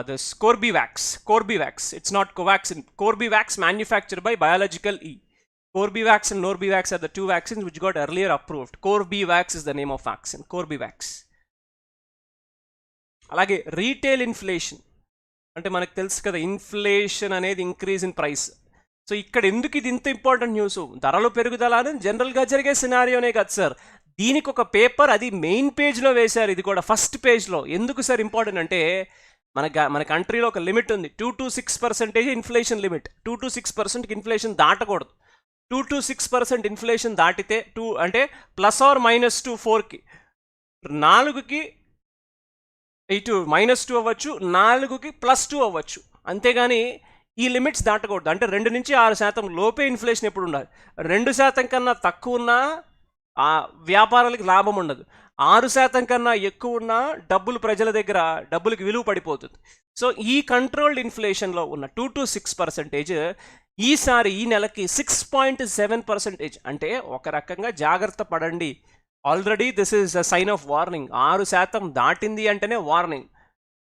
This Corbevax, it's not Covaxin. Corbevax manufactured by Biological E. Corbevax and Norbevax are the 2 vaccines which got earlier approved. Corbevax is the name of vaccine, Corbevax. అలాగే retail inflation అంటే మనకు తెలుసు కదా, inflation అనేది increase in price. So ఇక్కడ ఎందుకు ఇది ఇంత ఇంపార్టెంట్ న్యూస్? ధరలు పెరుగుదల అని జనరల్గా జరిగే సినారియోనే కదా సార్. దీనికి ఒక పేపర్ అది మెయిన్ పేజ్లో వేశారు, ఇది కూడా ఫస్ట్ పేజ్లో. ఎందుకు సార్ ఇంపార్టెంట్ అంటే మన కంట్రీలో ఒక లిమిట్ ఉంది, 2 to 6% inflation limit. 2 to 6% inflation దాటకూడదు. 2 to 6% ఇన్ఫ్లేషన్ దాటితే 2 అంటే +or-2 4కి 4కి ఇటు -2 అవ్వచ్చు, 4కి +2 అవ్వచ్చు. అంతేగాని ఈ లిమిట్స్ దాటకూడదు. అంటే 2 నుంచి 6% లోపే ఇన్ఫ్లేషన్ ఎప్పుడు ఉండాలి. 2% కన్నా తక్కువ ఉన్నా వ్యాపారాలకి లాభం ఉండదు. 6% కన్నా ఎక్కువ ఉన్నా ప్రజల దగ్గర డబ్బులకి విలువ పడిపోతుంది. సో ఈ కంట్రోల్డ్ ఇన్ఫ్లేషన్లో ఉన్న 2 to 6% ఈసారి ఈ నెలకి 6.7%. అంటే ఒక రకంగా జాగ్రత్త పడండి. Already this is a sign of warning. 6% దాటింది అంటేనే వార్నింగ్.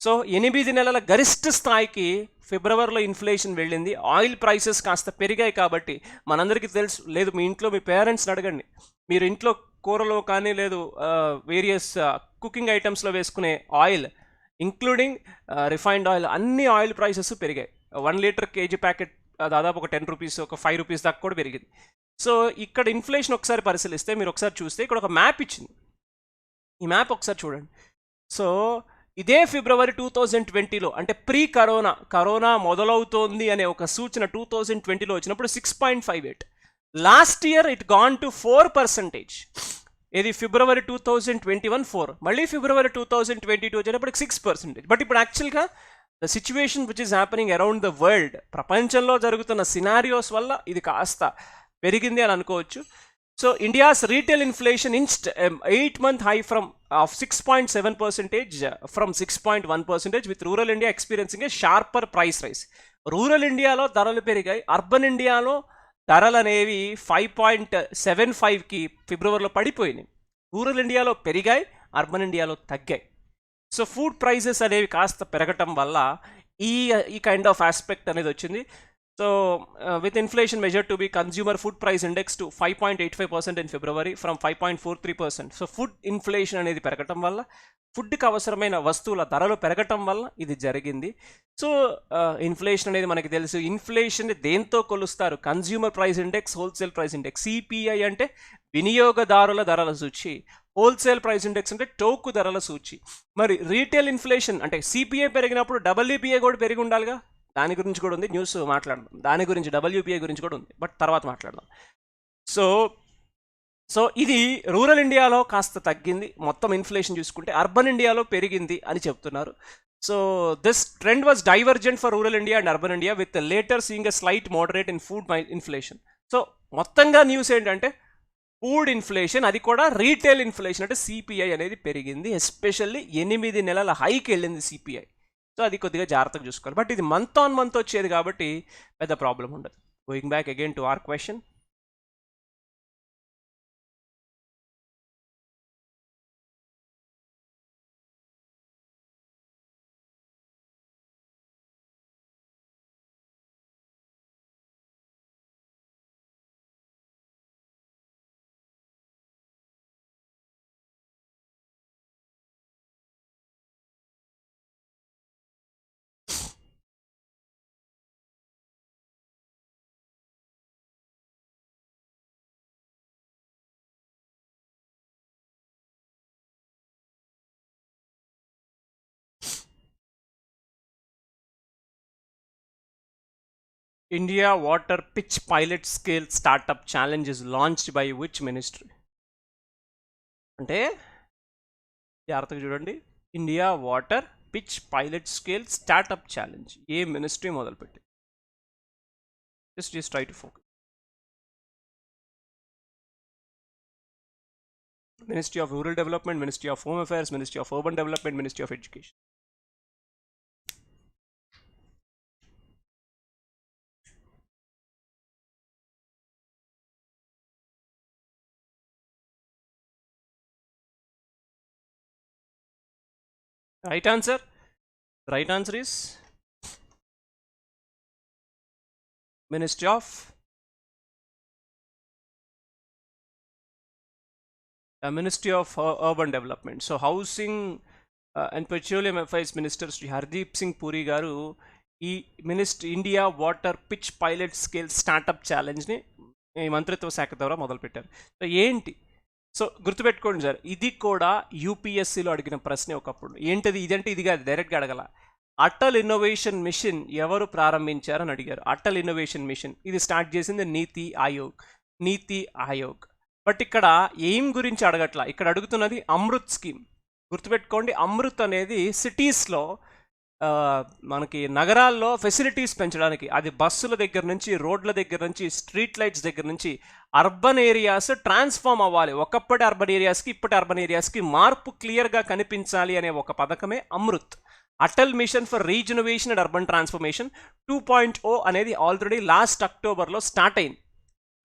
సో 8 నెలల గరిష్ట స్థాయికి ఫిబ్రవరిలో ఇన్ఫ్లేషన్ వెళ్ళింది. ఆయిల్ ప్రైసెస్ కాస్త పెరిగాయి కాబట్టి మనందరికీ తెలుసు. లేదు మీ ఇంట్లో మీ పేరెంట్స్ని అడగండి, మీరు ఇంట్లో కూరలో కానీ లేదు వేరియస్ కుకింగ్ ఐటమ్స్లో వేసుకునే ఆయిల్ ఇంక్లూడింగ్ రిఫైన్డ్ ఆయిల్, అన్ని ఆయిల్ ప్రైసెస్ పెరిగాయి. 1 లీటర్ కేజీ ప్యాకెట్ దాదాపు ఒక 10 రూపీస్, ఒక 5 రూపీస్ దాకా కూడా పెరిగింది. సో ఇక్కడ ఇన్ఫ్లేషన్ ఒకసారి పరిశీలిస్తే, మీరు ఒకసారి చూస్తే ఇక్కడ ఒక మ్యాప్ ఇచ్చింది. ఈ మ్యాప్ ఒకసారి చూడండి. సో ఇదే ఫిబ్రవరి 2020లో అంటే కరోనా మొదలవుతోంది అనే ఒక సూచన 2020లో వచ్చినప్పుడు 6.58. Last year it gone to 4%. ఇది ఫిబ్రవరి 2021 4, మళ్ళీ ఫిబ్రవరి 2022 వచ్చేటప్పటికి 6%. బట్ ఇప్పుడు యాక్చువల్గా the situation which is happening around the world, ప్రపంచంలో జరుగుతున్న సినారియోస్ వల్ల ఇది కాస్త పెరిగింది అని అనుకోవచ్చు. So India's retail inflation ఇన్స్ట్ 8-month high of 6.7% from 6.1%, with rural India experiencing A sharper price rice. Rural ఇండియాలో ధరలు పెరిగాయి, అర్బన్ ఇండియాలో ధరలు అనేవి 5.75కి ఫిబ్రవరిలో పడిపోయినాయి. రూరల్ ఇండియాలో పెరిగాయి, అర్బన్ ఇండియాలో తగ్గాయి. సో ఫుడ్ ప్రైజెస్ అనేవి కాస్త పెరగటం వల్ల ఈ కైండ్ ఆఫ్ ఆస్పెక్ట్ అనేది వచ్చింది. So with inflation measure to be consumer food price index to 5.85% in February from 5.43%. So food inflation అనేది పెరగటం వల్ల, ఫుడ్కి అవసరమైన వస్తువుల ధరలు పెరగటం వల్ల ఇది జరిగింది. సో ఇన్ఫ్లేషన్ అనేది మనకి తెలుసు. ఇన్ఫ్లేషన్ దేంతో కొలుస్తారు? Consumer price index, wholesale price index. CPI అంటే వినియోగదారుల ధరల సూచి, హోల్సేల్ ప్రైస్ ఇండెక్స్ అంటే టోకు ధరల సూచి. మరి రీటైల్ ఇన్ఫ్లేషన్ అంటే సిపిఐ పెరిగినప్పుడు డబ్ల్యూపీఐ కూడా పెరిగి ఉండాలిగా. దాని గురించి కూడా ఉంది, న్యూస్ మాట్లాడదాం. దాని గురించి డబ్ల్యూపీఐ గురించి కూడా ఉంది, బట్ తర్వాత మాట్లాడదాం. సో ఇది రూరల్ ఇండియాలో కాస్త తగ్గింది మొత్తం ఇన్ఫ్లేషన్ చూసుకుంటే, అర్బన్ ఇండియాలో పెరిగింది అని చెప్తున్నారు. So this trend was divergent for rural India and urban India, with later seeing a slight moderate in food inflation. So మొత్తంగా న్యూస్ ఏంటంటే ఫుడ్ ఇన్ఫ్లేషన్, అది కూడా రీటైల్ ఇన్ఫ్లేషన్ అంటే సిపిఐ అనేది పెరిగింది. ఎస్పెషల్లీ 8 నెలల హైకి వెళ్ళింది సిపిఐ. సో అది కొద్దిగా జాగ్రత్తగా చూసుకోవాలి. బట్ ఇది మంత్ ఆన్ మంత్ వచ్చేది కాబట్టి పెద్ద ప్రాబ్లం ఉండదు. Going back again to our question. India water pitch pilot scale startup challenge is launched by which ministry? అంటే జాగ్రత్తగా చూడండి, India water pitch pilot scale startup challenge ఏ మినిస్ట్రీ మొదలుపెట్టి? Just try to focus. Ministry of rural development, ministry of home affairs, ministry of urban development, ministry of education. Right answer? Right answer is Ministry of Urban Development. So Housing and Petroleum Affairs Minister Sri Hardeep Singh Puri garu ఈ India water pitch pilot scale startup ఛాలెంజ్ని ఈ మంత్రిత్వ శాఖ ద్వారా మొదలుపెట్టారు. So ఏంటి? So గుర్తుపెట్టుకోండి sir, ఇది కూడా యూపీఎస్సీలో అడిగిన ప్రశ్నే ఒకప్పుడు. ఏంటిది? ఇదంటే ఇది కాదు, డైరెక్ట్గా అడగల. అటల్ ఇన్నోవేషన్ మిషన్ ఎవరు ప్రారంభించారని అడిగారు. అటల్ ఇన్నోవేషన్ మిషన్ ఇది స్టార్ట్ చేసింది నీతి ఆయోగ్. బట్ ఇక్కడ ఏం గురించి అడగట్లా, ఇక్కడ అడుగుతున్నది అమృత్ స్కీమ్. గుర్తుపెట్టుకోండి, అమృత్ అనేది సిటీస్లో మనకి నగరాల్లో ఫెసిలిటీస్ పెంచడానికి, అది బస్సుల దగ్గర నుంచి, రోడ్ల దగ్గర నుంచి, స్ట్రీట్ లైట్స్ దగ్గర నుంచి అర్బన్ ఏరియాస్ ట్రాన్స్ఫార్మ్ అవ్వాలి. ఒకప్పటి అర్బన్ ఏరియాస్కి ఇప్పటి అర్బన్ ఏరియాస్కి మార్పు క్లియర్గా కనిపించాలి అనే ఒక పథకమే Amrit. Atal mission for regeneration and urban transformation 2.0 అనేది ఆల్రెడీ లాస్ట్ అక్టోబర్లో స్టార్ట్ అయింది.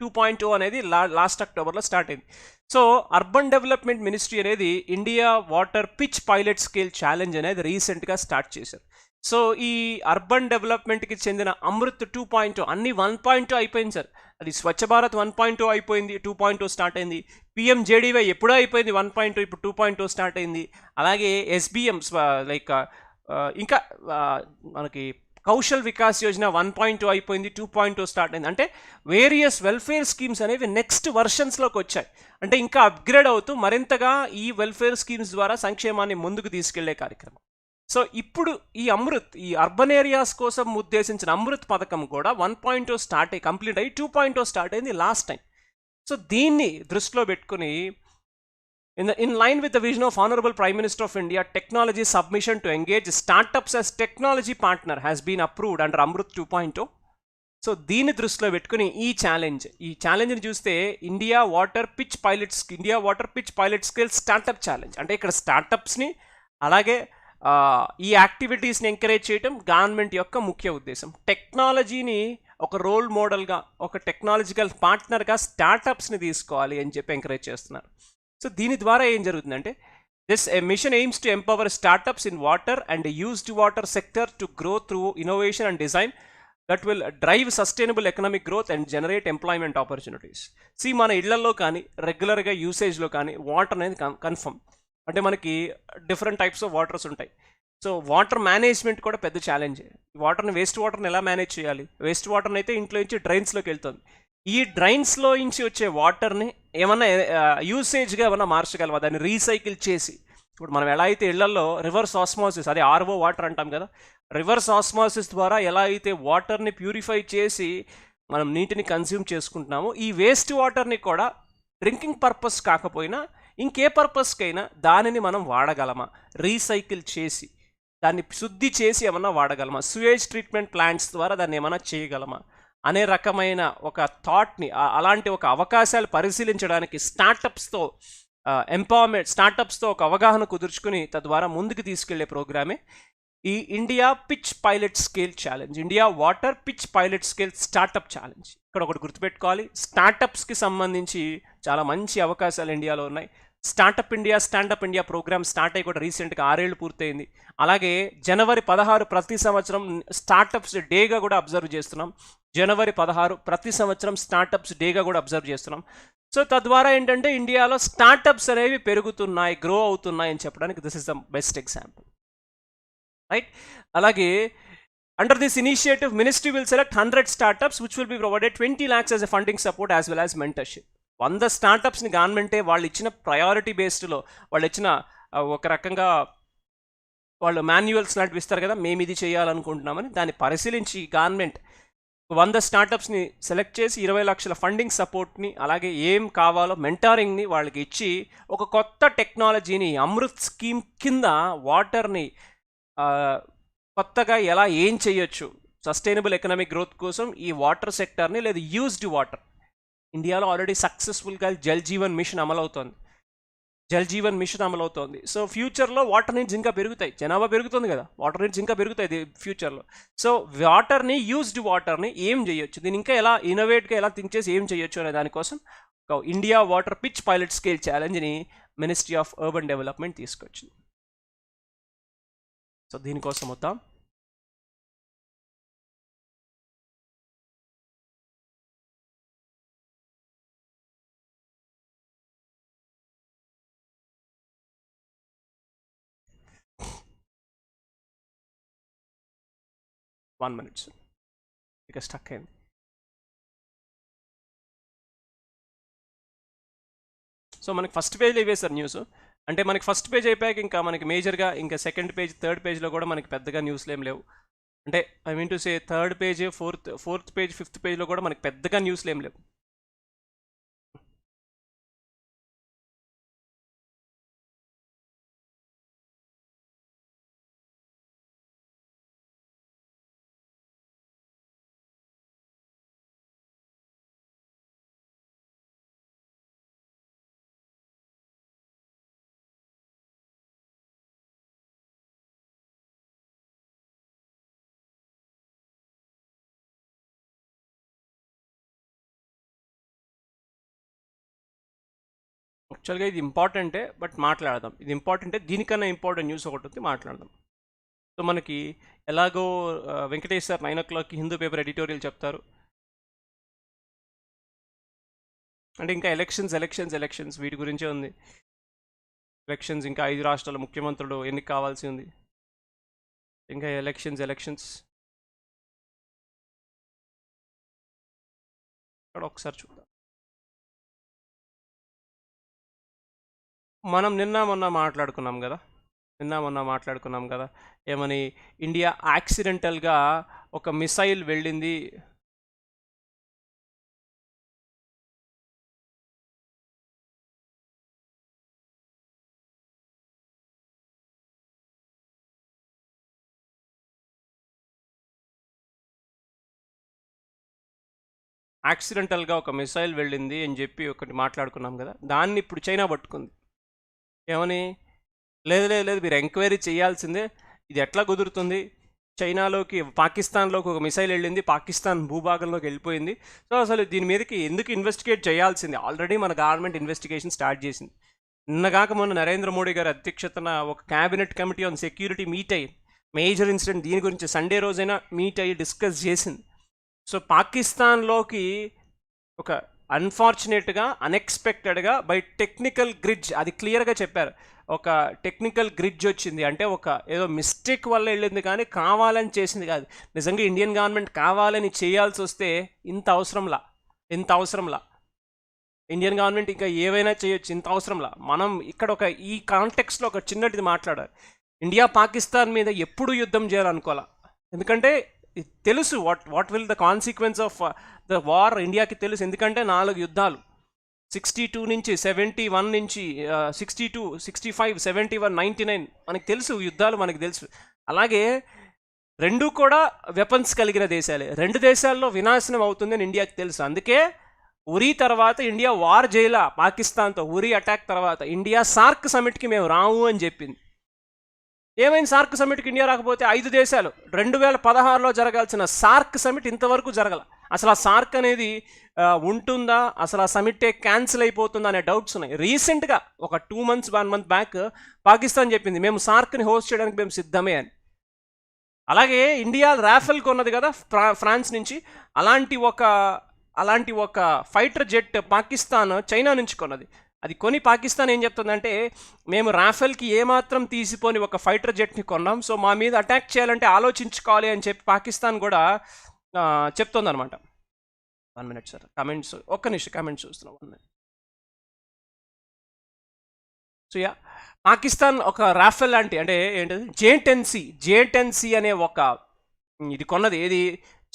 2.0 అనేది లాస్ట్ అక్టోబర్లో స్టార్ట్ అయింది. సో అర్బన్ డెవలప్మెంట్ మినిస్ట్రీ అనేది India water pitch pilot scale challenge అనేది రీసెంట్గా స్టార్ట్ చేశారు. సో ఈ అర్బన్ డెవలప్మెంట్కి చెందిన అమృత్ 2.0 అన్ని 1.0 అయిపోయింది సార్. అది స్వచ్ఛ భారత్ 1.0 అయిపోయింది, 2.0 స్టార్ట్ అయింది. పిఎంజేడీవై ఎప్పుడో అయిపోయింది 1.0, ఇప్పుడు 2.0 స్టార్ట్ అయింది. అలాగే ఎస్బిఎం లైక్ ఇంకా మనకి కౌశల్ వికాస్ యోజన 1.0 అయిపోయింది, 2.0 స్టార్ట్ అయింది. అంటే వేరియస్ వెల్ఫేర్ స్కీమ్స్ అనేవి నెక్స్ట్ వర్షన్స్లోకి వచ్చాయి. అంటే ఇంకా అప్గ్రేడ్ అవుతూ మరింతగా ఈ వెల్ఫేర్ స్కీమ్స్ ద్వారా సంక్షేమాన్ని ముందుకు తీసుకెళ్లే కార్యక్రమం. సో ఇప్పుడు ఈ అమృత్, ఈ అర్బన్ ఏరియాస్ కోసం ఉద్దేశించిన అమృత్ పథకం కూడా 1.0 స్టార్ట్ అయ్యి కంప్లీట్ అయ్యి 2.0 స్టార్ట్ అయింది లాస్ట్ టైం. సో దీన్ని దృష్టిలో పెట్టుకుని in line with the vision of Honorable Prime Minister of India, technology submission to engage startups as technology partner has been approved under Amrut 2.0. So దీన్ని దృష్టిలో పెట్టుకుని ఈ ఛాలెంజ్ని చూస్తే India water pitch pilot scale startup challenge అంటే ఇక్కడ స్టార్టప్స్ని అలాగే ఈ యాక్టివిటీస్ని encourage చేయడం గవర్నమెంట్ యొక్క ముఖ్య ఉద్దేశం. టెక్నాలజీని ఒక రోల్ మోడల్గా, ఒక టెక్నాలజికల్ పార్ట్నర్గా స్టార్టప్స్ని తీసుకోవాలి అని చెప్పి ఎంకరేజ్ చేస్తున్నారు. సో దీని ద్వారా ఏం జరుగుతుందంటే this mission aims to empower startups in water and used water sector to grow through innovation and design that will drive sustainable economic growth and generate employment opportunities. మన ఇళ్లలో కానీ రెగ్యులర్గా యూసేజ్లో కానీ వాటర్ అనేది కన్ఫర్మ్. అంటే మనకి డిఫరెంట్ టైప్స్ ఆఫ్ వాటర్స్ ఉంటాయి. So water management కూడా పెద్ద ఛాలెంజ్. వాటర్ని, వేస్ట్ వాటర్ని ఎలా మేనేజ్ చేయాలి? వేస్ట్ వాటర్ని అయితే ఇంట్లో నుంచి డ్రైన్స్లోకి వెళ్తుంది. ఈ డ్రైన్స్లో నుంచి వచ్చే వాటర్ని ఏమన్నా యూసేజ్గా ఏమన్నా మార్చగలవా? దాన్ని రీసైకిల్ చేసి, ఇప్పుడు మనం ఎలా అయితే ఇళ్లలో రివర్స్ ఆస్మాసిస్, అదే ఆర్ఓ వాటర్ అంటాం కదా, రివర్స్ ఆస్మాసిస్ ద్వారా ఎలా అయితే వాటర్ని ప్యూరిఫై చేసి మనం నీటిని కన్స్యూమ్ చేసుకుంటున్నామో, ఈ వేస్ట్ వాటర్ని కూడా డ్రింకింగ్ పర్పస్ కాకపోయినా ఇంకే పర్పస్కైనా దానిని మనం వాడగలమా రీసైకిల్ చేసి? దాన్ని శుద్ధి చేసి ఏమన్నా వాడగలమా, సుయేజ్ ట్రీట్మెంట్ ప్లాంట్స్ ద్వారా దాన్ని ఏమన్నా చేయగలమా అనే రకమైన ఒక థాట్ని, అలాంటి ఒక అవకాశాలు పరిశీలించడానికి స్టార్టప్స్తో ఎంపవర్మెంట్, స్టార్టప్స్తో ఒక అవగాహన కుదుర్చుకుని తద్వారా ముందుకు తీసుకెళ్లే ప్రోగ్రామే ఈ India pitch pilot scale challenge, India water pitch pilot scale startup challenge. ఇక్కడ ఒకటి గుర్తుపెట్టుకోవాలి, స్టార్టప్స్కి సంబంధించి చాలా మంచి అవకాశాలు ఇండియాలో ఉన్నాయి. స్టార్టప్ ఇండియా ప్రోగ్రామ్ స్టార్ట్ అయ్యి కూడా రీసెంట్గా 6 ఏళ్ళు పూర్తయింది. అలాగే జనవరి 16 ప్రతి సంవత్సరం స్టార్టప్స్ డేగా కూడా అబ్జర్వ్ చేస్తున్నాం. జనవరి 16 ప్రతి సంవత్సరం స్టార్టప్స్ డేగా కూడా అబ్జర్వ్ చేస్తున్నాం. సో తద్వారా ఏంటంటే ఇండియాలో స్టార్టప్స్ అనేవి పెరుగుతున్నాయి, గ్రో అవుతున్నాయి అని చెప్పడానికి this is the best example, right. అలాగే under this initiative ministry will select 100 startups which will be provided 20 lakhs as a funding support as well as mentorship. 100 స్టార్టప్స్ని గవర్నమెంటే వాళ్ళు ఇచ్చిన ప్రయారిటీ బేస్డ్లో, వాళ్ళు ఇచ్చిన ఒక రకంగా వాళ్ళు మాన్యువల్స్ లాంటివి ఇస్తారు కదా, మేము ఇది చేయాలనుకుంటున్నామని, దాన్ని పరిశీలించి గవర్నమెంట్ 100 స్టార్టప్స్ని సెలెక్ట్ చేసి 20 లక్షల ఫండింగ్ సపోర్ట్ని, అలాగే ఏం కావాలో మెంటారింగ్ని వాళ్ళకి ఇచ్చి ఒక కొత్త టెక్నాలజీని అమృత్ స్కీమ్ కింద వాటర్ని కొత్తగా ఎలా ఏం చేయొచ్చు, సస్టైనబుల్ ఎకనామిక్ గ్రోత్ కోసం ఈ వాటర్ సెక్టర్ని, లేదా యూజ్డ్ వాటర్, ఇండియాలో ఆల్రెడీ సక్సెస్ఫుల్గా జల్ జీవన్ మిషన్ అమలవుతోంది. సో ఫ్యూచర్లో వాటర్ నీడ్స్ ఇంకా పెరుగుతాయి, జనాభా పెరుగుతుంది కదా, వాటర్ నీడ్స్ ఇంకా పెరుగుతాయి ఫ్యూచర్లో. సో వాటర్ని, యూజ్డ్ వాటర్ని ఏం చేయొచ్చు, దీన్ని ఇంకా ఎలా ఇన్నోవేట్గా ఎలా థింక్ చేసి ఏం చేయొచ్చు అనే దానికోసం India water pitch pilot scale ఛాలెంజ్ని మినిస్ట్రీ ఆఫ్ అర్బన్ డెవలప్మెంట్ తీసుకొచ్చింది. సో దీనికోసం వద్దాం. వన్ మినిట్ ఇక స్టక్ అయింది. సో మనకి ఫస్ట్ పేజ్లో ఇవేసారు న్యూస్. అంటే మనకి ఫస్ట్ పేజ్ అయిపోయాక ఇంకా మనకి మేజర్గా ఇంకా సెకండ్ పేజ్, థర్డ్ పేజ్లో కూడా మనకి పెద్దగా న్యూస్లు ఏం లేవు. అంటే I mean to say third page, fourth page, fifth పేజ్లో కూడా మనకి పెద్దగా న్యూస్లు ఏం లేవు. యాక్చువల్గా ఇది ఇంపార్టెంటే, బట్ మాట్లాడదాం. ఇది ఇంపార్టెంటే, దీనికన్నా ఇంపార్టెంట్ న్యూస్ ఒకటి ఉంది, మాట్లాడదాం. సో మనకి ఎలాగో వెంకటేష్ సార్ 9 o'clockకి హిందూ పేపర్ ఎడిటోరియల్ చెప్తారు. అంటే ఇంకా ఎలక్షన్స్ వీటి గురించే ఉంది. ఎలక్షన్స్ ఇంకా 5 రాష్ట్రాల ముఖ్యమంత్రులు ఎన్నిక కావాల్సి ఉంది. ఇంకా ఎలక్షన్స్ ఇక్కడ ఒకసారి చూద్దాం. మనం నిన్న మొన్న మాట్లాడుకున్నాం కదా ఏమని, ఇండియా యాక్సిడెంటల్గా ఒక మిసైల్ వెళ్ళింది, అని చెప్పి ఒకటి మాట్లాడుకున్నాం కదా. దాన్ని ఇప్పుడు చైనా పట్టుకుంది. ఏమని, లేదు మీరు ఎంక్వైరీ చేయాల్సిందే, ఇది ఎట్లా కుదురుతుంది, చైనాలోకి, పాకిస్తాన్లోకి ఒక మిసైల్ వెళ్ళింది, పాకిస్తాన్ భూభాగంలోకి వెళ్ళిపోయింది. సో అసలు దీని మీదకి ఎందుకు ఇన్వెస్టిగేట్ చేయాల్సింది, ఆల్రెడీ మన గవర్నమెంట్ ఇన్వెస్టిగేషన్ స్టార్ట్ చేసింది. నిన్నగాక మొన్న నరేంద్ర మోడీ గారి అధ్యక్షతన ఒక cabinet committee on security meet అయ్యి, మేజర్ ఇన్సిడెంట్ దీని గురించి సండే రోజైనా మీట్ అయ్యి డిస్కస్ చేసింది. సో పాకిస్తాన్లోకి ఒక అన్ఫార్చునేట్గా, అన్ఎక్స్పెక్టెడ్గా బై టెక్నికల్ గ్రిడ్జ్, అది క్లియర్గా చెప్పారు, ఒక టెక్నికల్ గ్రిడ్జ్ వచ్చింది. అంటే ఒక ఏదో మిస్టేక్ వల్ల వెళ్ళింది కానీ కావాలని చేసింది కాదు. నిజంగా ఇండియన్ గవర్నమెంట్ కావాలని చేయాల్సి వస్తే ఇంత అవసరంలా ఇండియన్ గవర్నమెంట్ ఇంకా ఏవైనా చేయొచ్చు, ఇంత అవసరంలా. మనం ఇక్కడ ఈ కాంటెక్స్లో ఒక చిన్నటిది మాట్లాడాలి. ఇండియా పాకిస్తాన్ మీద ఎప్పుడు యుద్ధం చేయాలనుకోవాలా, ఎందుకంటే తెలుసు what will the consequence of the war, ఇండియాకి తెలుసు. ఎందుకంటే 4 యుద్ధాలు, 62 నుంచి 71 నుంచి 62, 65, 71, 99 మనకి తెలుసు, యుద్ధాలు మనకి తెలుసు. అలాగే రెండు కూడా వెపన్స్ కలిగిన దేశాలే. రెండు దేశాల్లో వినాశనం అవుతుందని ఇండియాకి తెలుసు. అందుకే ఉరీ తర్వాత ఇండియా వార్ చేయలా పాకిస్తాన్తో. ఉరీ అటాక్ తర్వాత ఇండియా సార్క్ సమిట్కి మేము రాము అని చెప్పింది. ఏమైంది సార్క్ సమిట్కి ఇండియా రాకపోతే? 5 దేశాలు 2016లో జరగాల్సిన సార్క్ సమిట్ ఇంతవరకు జరగల. అసలు ఆ సార్క్ అనేది ఉంటుందా, అసలు ఆ సమిట్టే క్యాన్సిల్ అయిపోతుందా అనే డౌట్స్ ఉన్నాయి. రీసెంట్గా ఒక 2 months 1 month బ్యాక్ పాకిస్తాన్ చెప్పింది మేము సార్క్ని హోస్ట్ చేయడానికి మేము సిద్ధమే అని. అలాగే ఇండియా రాఫెల్ కొన్నది కదా ఫ్రాన్స్ నుంచి, అలాంటి ఒక ఫైటర్ జెట్ పాకిస్తాన్ చైనా నుంచి కొన్నది. అది కొని పాకిస్తాన్ ఏం చెప్తుందంటే మేము రాఫెల్కి ఏమాత్రం తీసిపోని ఒక ఫైటర్ జెట్ని కొన్నాం, సో మా మీద అటాక్ చేయాలంటే ఆలోచించుకోవాలి అని చెప్పి పాకిస్తాన్ కూడా చెప్తోందనమాట. 1 minute సార్, కమెంట్స్ ఒక్క నిమిషం కమెంట్స్ చూస్తున్నాం. 1 minute. సో యా, పాకిస్తాన్ ఒక రాఫెల్ లాంటి అంటే ఏంటది జే10సి అనే ఒక ఇది కొన్నది. ఏది?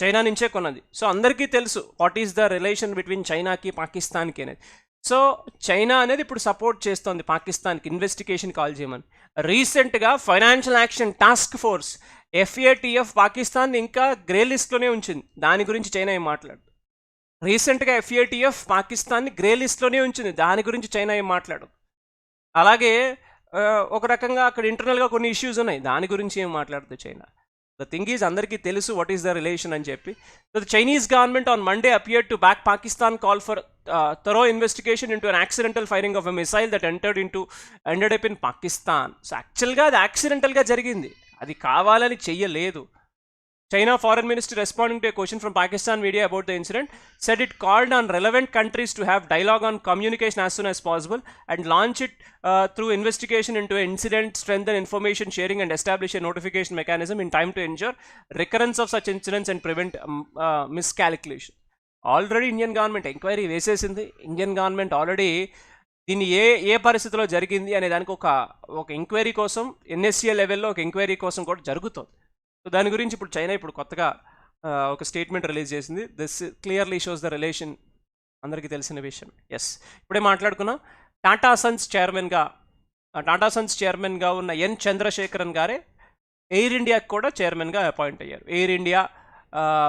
చైనా నుంచే కొన్నది. సో అందరికీ తెలుసు what is the relation between చైనాకి పాకిస్తాన్కి అనేది. సో చైనా అనేది ఇప్పుడు సపోర్ట్ చేస్తోంది పాకిస్తాన్కి ఇన్వెస్టిగేషన్ కాల్ చేయమని. రీసెంట్గా financial action task force FATF Pakistan ఇంకా గ్రే లిస్ట్లోనే ఉంచింది. దాని గురించి చైనా ఏం మాట్లాడు. రీసెంట్గా FATF పాకిస్తాన్ని గ్రే లిస్ట్లోనే ఉంచింది. దాని గురించి చైనా ఏం మాట్లాడు. అలాగే ఒక రకంగా అక్కడ ఇంటర్నల్గా కొన్ని ఇష్యూస్ ఉన్నాయి, దాని గురించి ఏం మాట్లాడుతుంది చైనా. ద థింగ్ ఈజ్ అందరికీ తెలుసు వాట్ ఈస్ ద రిలేషన్ అని చెప్పి. So the Chinese government on Monday appeared to back Pakistan call for thorough investigation into an accidental firing of a missile that ended up in Pakistan. So యాక్చువల్గా అది యాక్సిడెంటల్గా జరిగింది, అది కావాలని చెయ్యలేదు. China Foreign Ministry responding to a question from Pakistan media about the incident said it called on relevant countries to have dialogue on communication as soon as possible and launch it through investigation into an incident, strengthen information sharing and establish a notification mechanism in time to ensure recurrence of such incidents and prevent miscalculation. Already Indian government enquiry వేసేసింది. Indian government already దీన్ని ఏ పరిస్థితిలో జరిగింది అనే దానికి ఒక enquiry కోసం NSCA లెవెల్లో ఒక ఎంక్వైరీ కోసం కూడా జరుగుతుంది. సో దాని గురించి ఇప్పుడు చైనా కొత్తగా ఒక స్టేట్మెంట్ రిలీజ్ చేసింది. This clearly shows the relation, అందరికీ తెలిసిన విషయం. ఎస్, ఇప్పుడే మాట్లాడుకున్నాం. టాటా సన్స్ చైర్మన్గా ఉన్న N. చంద్రశేఖరన్ గారే ఎయిర్ ఇండియాకి కూడా చైర్మన్గా అపాయింట్ అయ్యారు. Air India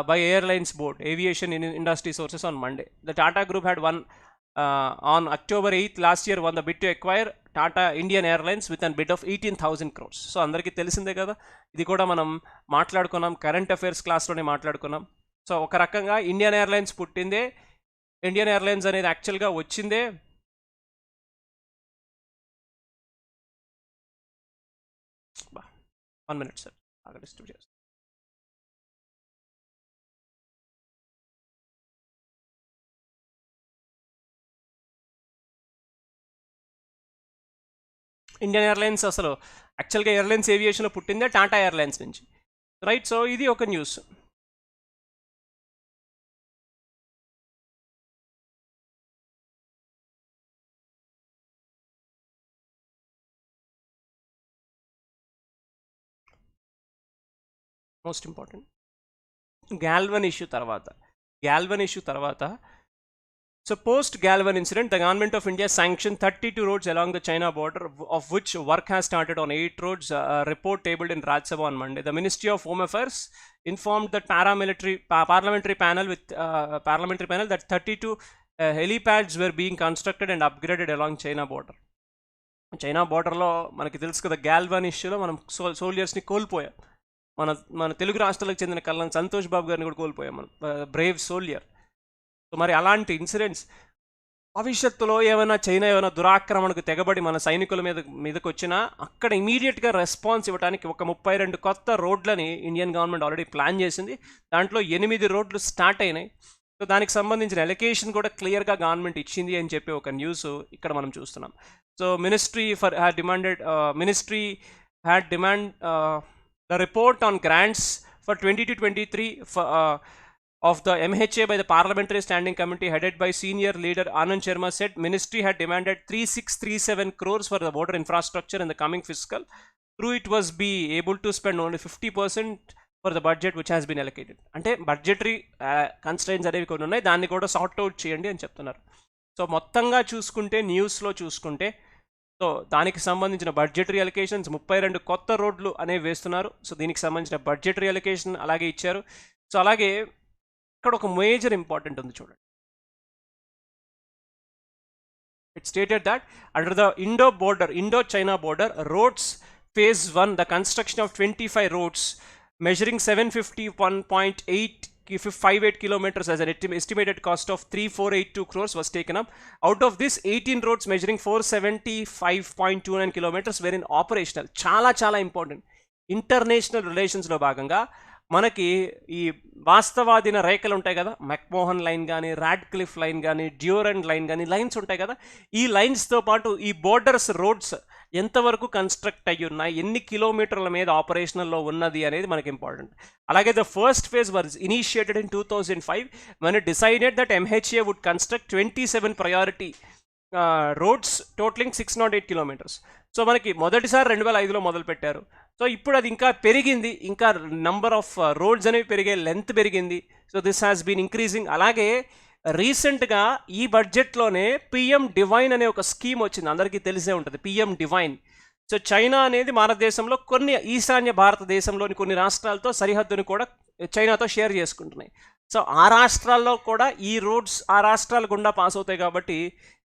by Airlines Board, Aviation Industry Sources on Monday. The Tata Group had won on October 8th last year won the bid to acquire Tata Indian Airlines with a bid of 18,000 crores. So అందరికీ తెలిసిందే కదా, ఇది కూడా మనం మాట్లాడుకున్నాం, current affairs క్లాస్లోనే మాట్లాడుకున్నాం. So ఒక రకంగా ఇండియన్ ఎయిర్లైన్స్ పుట్టిందే, ఇండియన్ ఎయిర్లైన్స్ అనేది యాక్చువల్గా వచ్చిందే వన్ మినిట్ సార్ అక్కడ డిస్ట్రిబ్యూట్ చేస్తాను. ఇండియన్ ఎయిర్లైన్స్ అసలు యాక్చువల్గా ఎయిర్లైన్స్ ఏవియేషన్లో పుట్టిందే టాటా ఎయిర్లైన్స్ నుంచి, రైట్. సో ఇది ఒక న్యూస్. మోస్ట్ ఇంపార్టెంట్ గ్యాల్వన్ ఇష్యూ తర్వాత So post-Galvan incident, the government of India sanctioned 32 roads along the China border, of which work has started on 8 roads. A report tabled in Rajya Sabha on Monday. The Ministry of Home Affairs informed the parliamentary panel that 32 helipads were being constructed and upgraded along China border. China బోర్డర్లో మనకి తెలుసు కదా, గ్యాల్వన్ ఇష్యూలో మనం సోల్జర్స్ని కోల్పోయాం. మన తెలుగు రాష్ట్రాలకు చెందిన కల్లాన్ సంతోష్ బాబు గారిని కూడా కోల్పోయాం మనం, బ్రేవ్ సోల్జర్. సో మరి అలాంటి ఇన్సిడెంట్స్ భవిష్యత్తులో చైనా ఏమైనా దురాక్రమణకు తెగబడి మన సైనికుల మీదకి వచ్చినా అక్కడ ఇమీడియట్గా రెస్పాన్స్ ఇవ్వడానికి ఒక 32 కొత్త రోడ్లని ఇండియన్ గవర్నమెంట్ ఆల్రెడీ ప్లాన్ చేసింది. దాంట్లో 8 రోడ్లు స్టార్ట్ అయినాయి. సో దానికి సంబంధించిన ఎలొకేషన్ కూడా క్లియర్గా గవర్నమెంట్ ఇచ్చింది అని చెప్పి ఒక న్యూస్ ఇక్కడ మనం చూస్తున్నాం. So ministry had demand the report on grants for 22-23 of the MHA by the Parliamentary Standing Committee headed by senior leader Anand Sharma said ministry had demanded 3637 crores for the border infrastructure in the coming fiscal. Through it was be able to spend only 50% for the budget which has been allocated. అంటే budgetary constraints అనేవి కొన్ని ఉన్నాయి, దాన్ని కూడా sort out చేయండి అని చెప్తున్నారు. So మొత్తంగా చూసుకుంటే న్యూస్లో చూసుకుంటే సో దానికి సంబంధించిన బడ్జెటరీ అలొకేషన్స్ 32 కొత్త రోడ్లు అనేవి వేస్తున్నారు. సో దీనికి సంబంధించిన బడ్జెటరీ అలొకేషన్ అలాగే ఇచ్చారు. సో అలాగే ఇక్కడ ఒక మేజర్ ఇంపార్టెంట్ ఉంది చూడండి. It stated that under the Indo-China border roads phase 1, the construction of 25 roads measuring 751.858 kilometers as an estimated cost of 3482 crores was taken up. Out of this, 18 roads measuring 475.29 kilometers were in operational. చాలా important. International రిలేషన్స్లో భాగంగా మనకి ఈ వాస్తవాధీన రేఖలు ఉంటాయి కదా, McMahon line కానీ, Radcliffe line కానీ, Durand line కానీ, లైన్స్ ఉంటాయి కదా. ఈ లైన్స్తో పాటు ఈ బోర్డర్స్ రోడ్స్ ఎంతవరకు కన్స్ట్రక్ట్ అయ్యి ఉన్నాయి, ఎన్ని కిలోమీటర్ల మీద ఆపరేషనల్లో ఉన్నది అనేది మనకి ఇంపార్టెంట్. అలాగే the first phase was initiated in 2005 when it decided that MHA would construct 27 priority roads totalling 608 kilometres. So మనకి మొదటిసారి 2005లో మొదలు పెట్టారు. సో ఇప్పుడు అది ఇంకా పెరిగింది, ఇంకా నంబర్ ఆఫ్ రోడ్స్ అనేవి పెరిగే, లెంత్ పెరిగింది. So this has been increasing. అలాగే రీసెంట్గా ఈ బడ్జెట్లోనే పిఎం డివైన్ అనే ఒక స్కీమ్ వచ్చింది, అందరికీ తెలిసే ఉంటుంది పిఎం డివైన్. సో చైనా అనేది భారతదేశంలో కొన్ని ఈశాన్య భారతదేశంలోని కొన్ని రాష్ట్రాలతో సరిహద్దును కూడా చైనాతో షేర్ చేసుకుంటున్నాయి. సో ఆ రాష్ట్రాల్లో కూడా ఈ రోడ్స్ ఆ రాష్ట్రాల గుండా పాస్ అవుతాయి కాబట్టి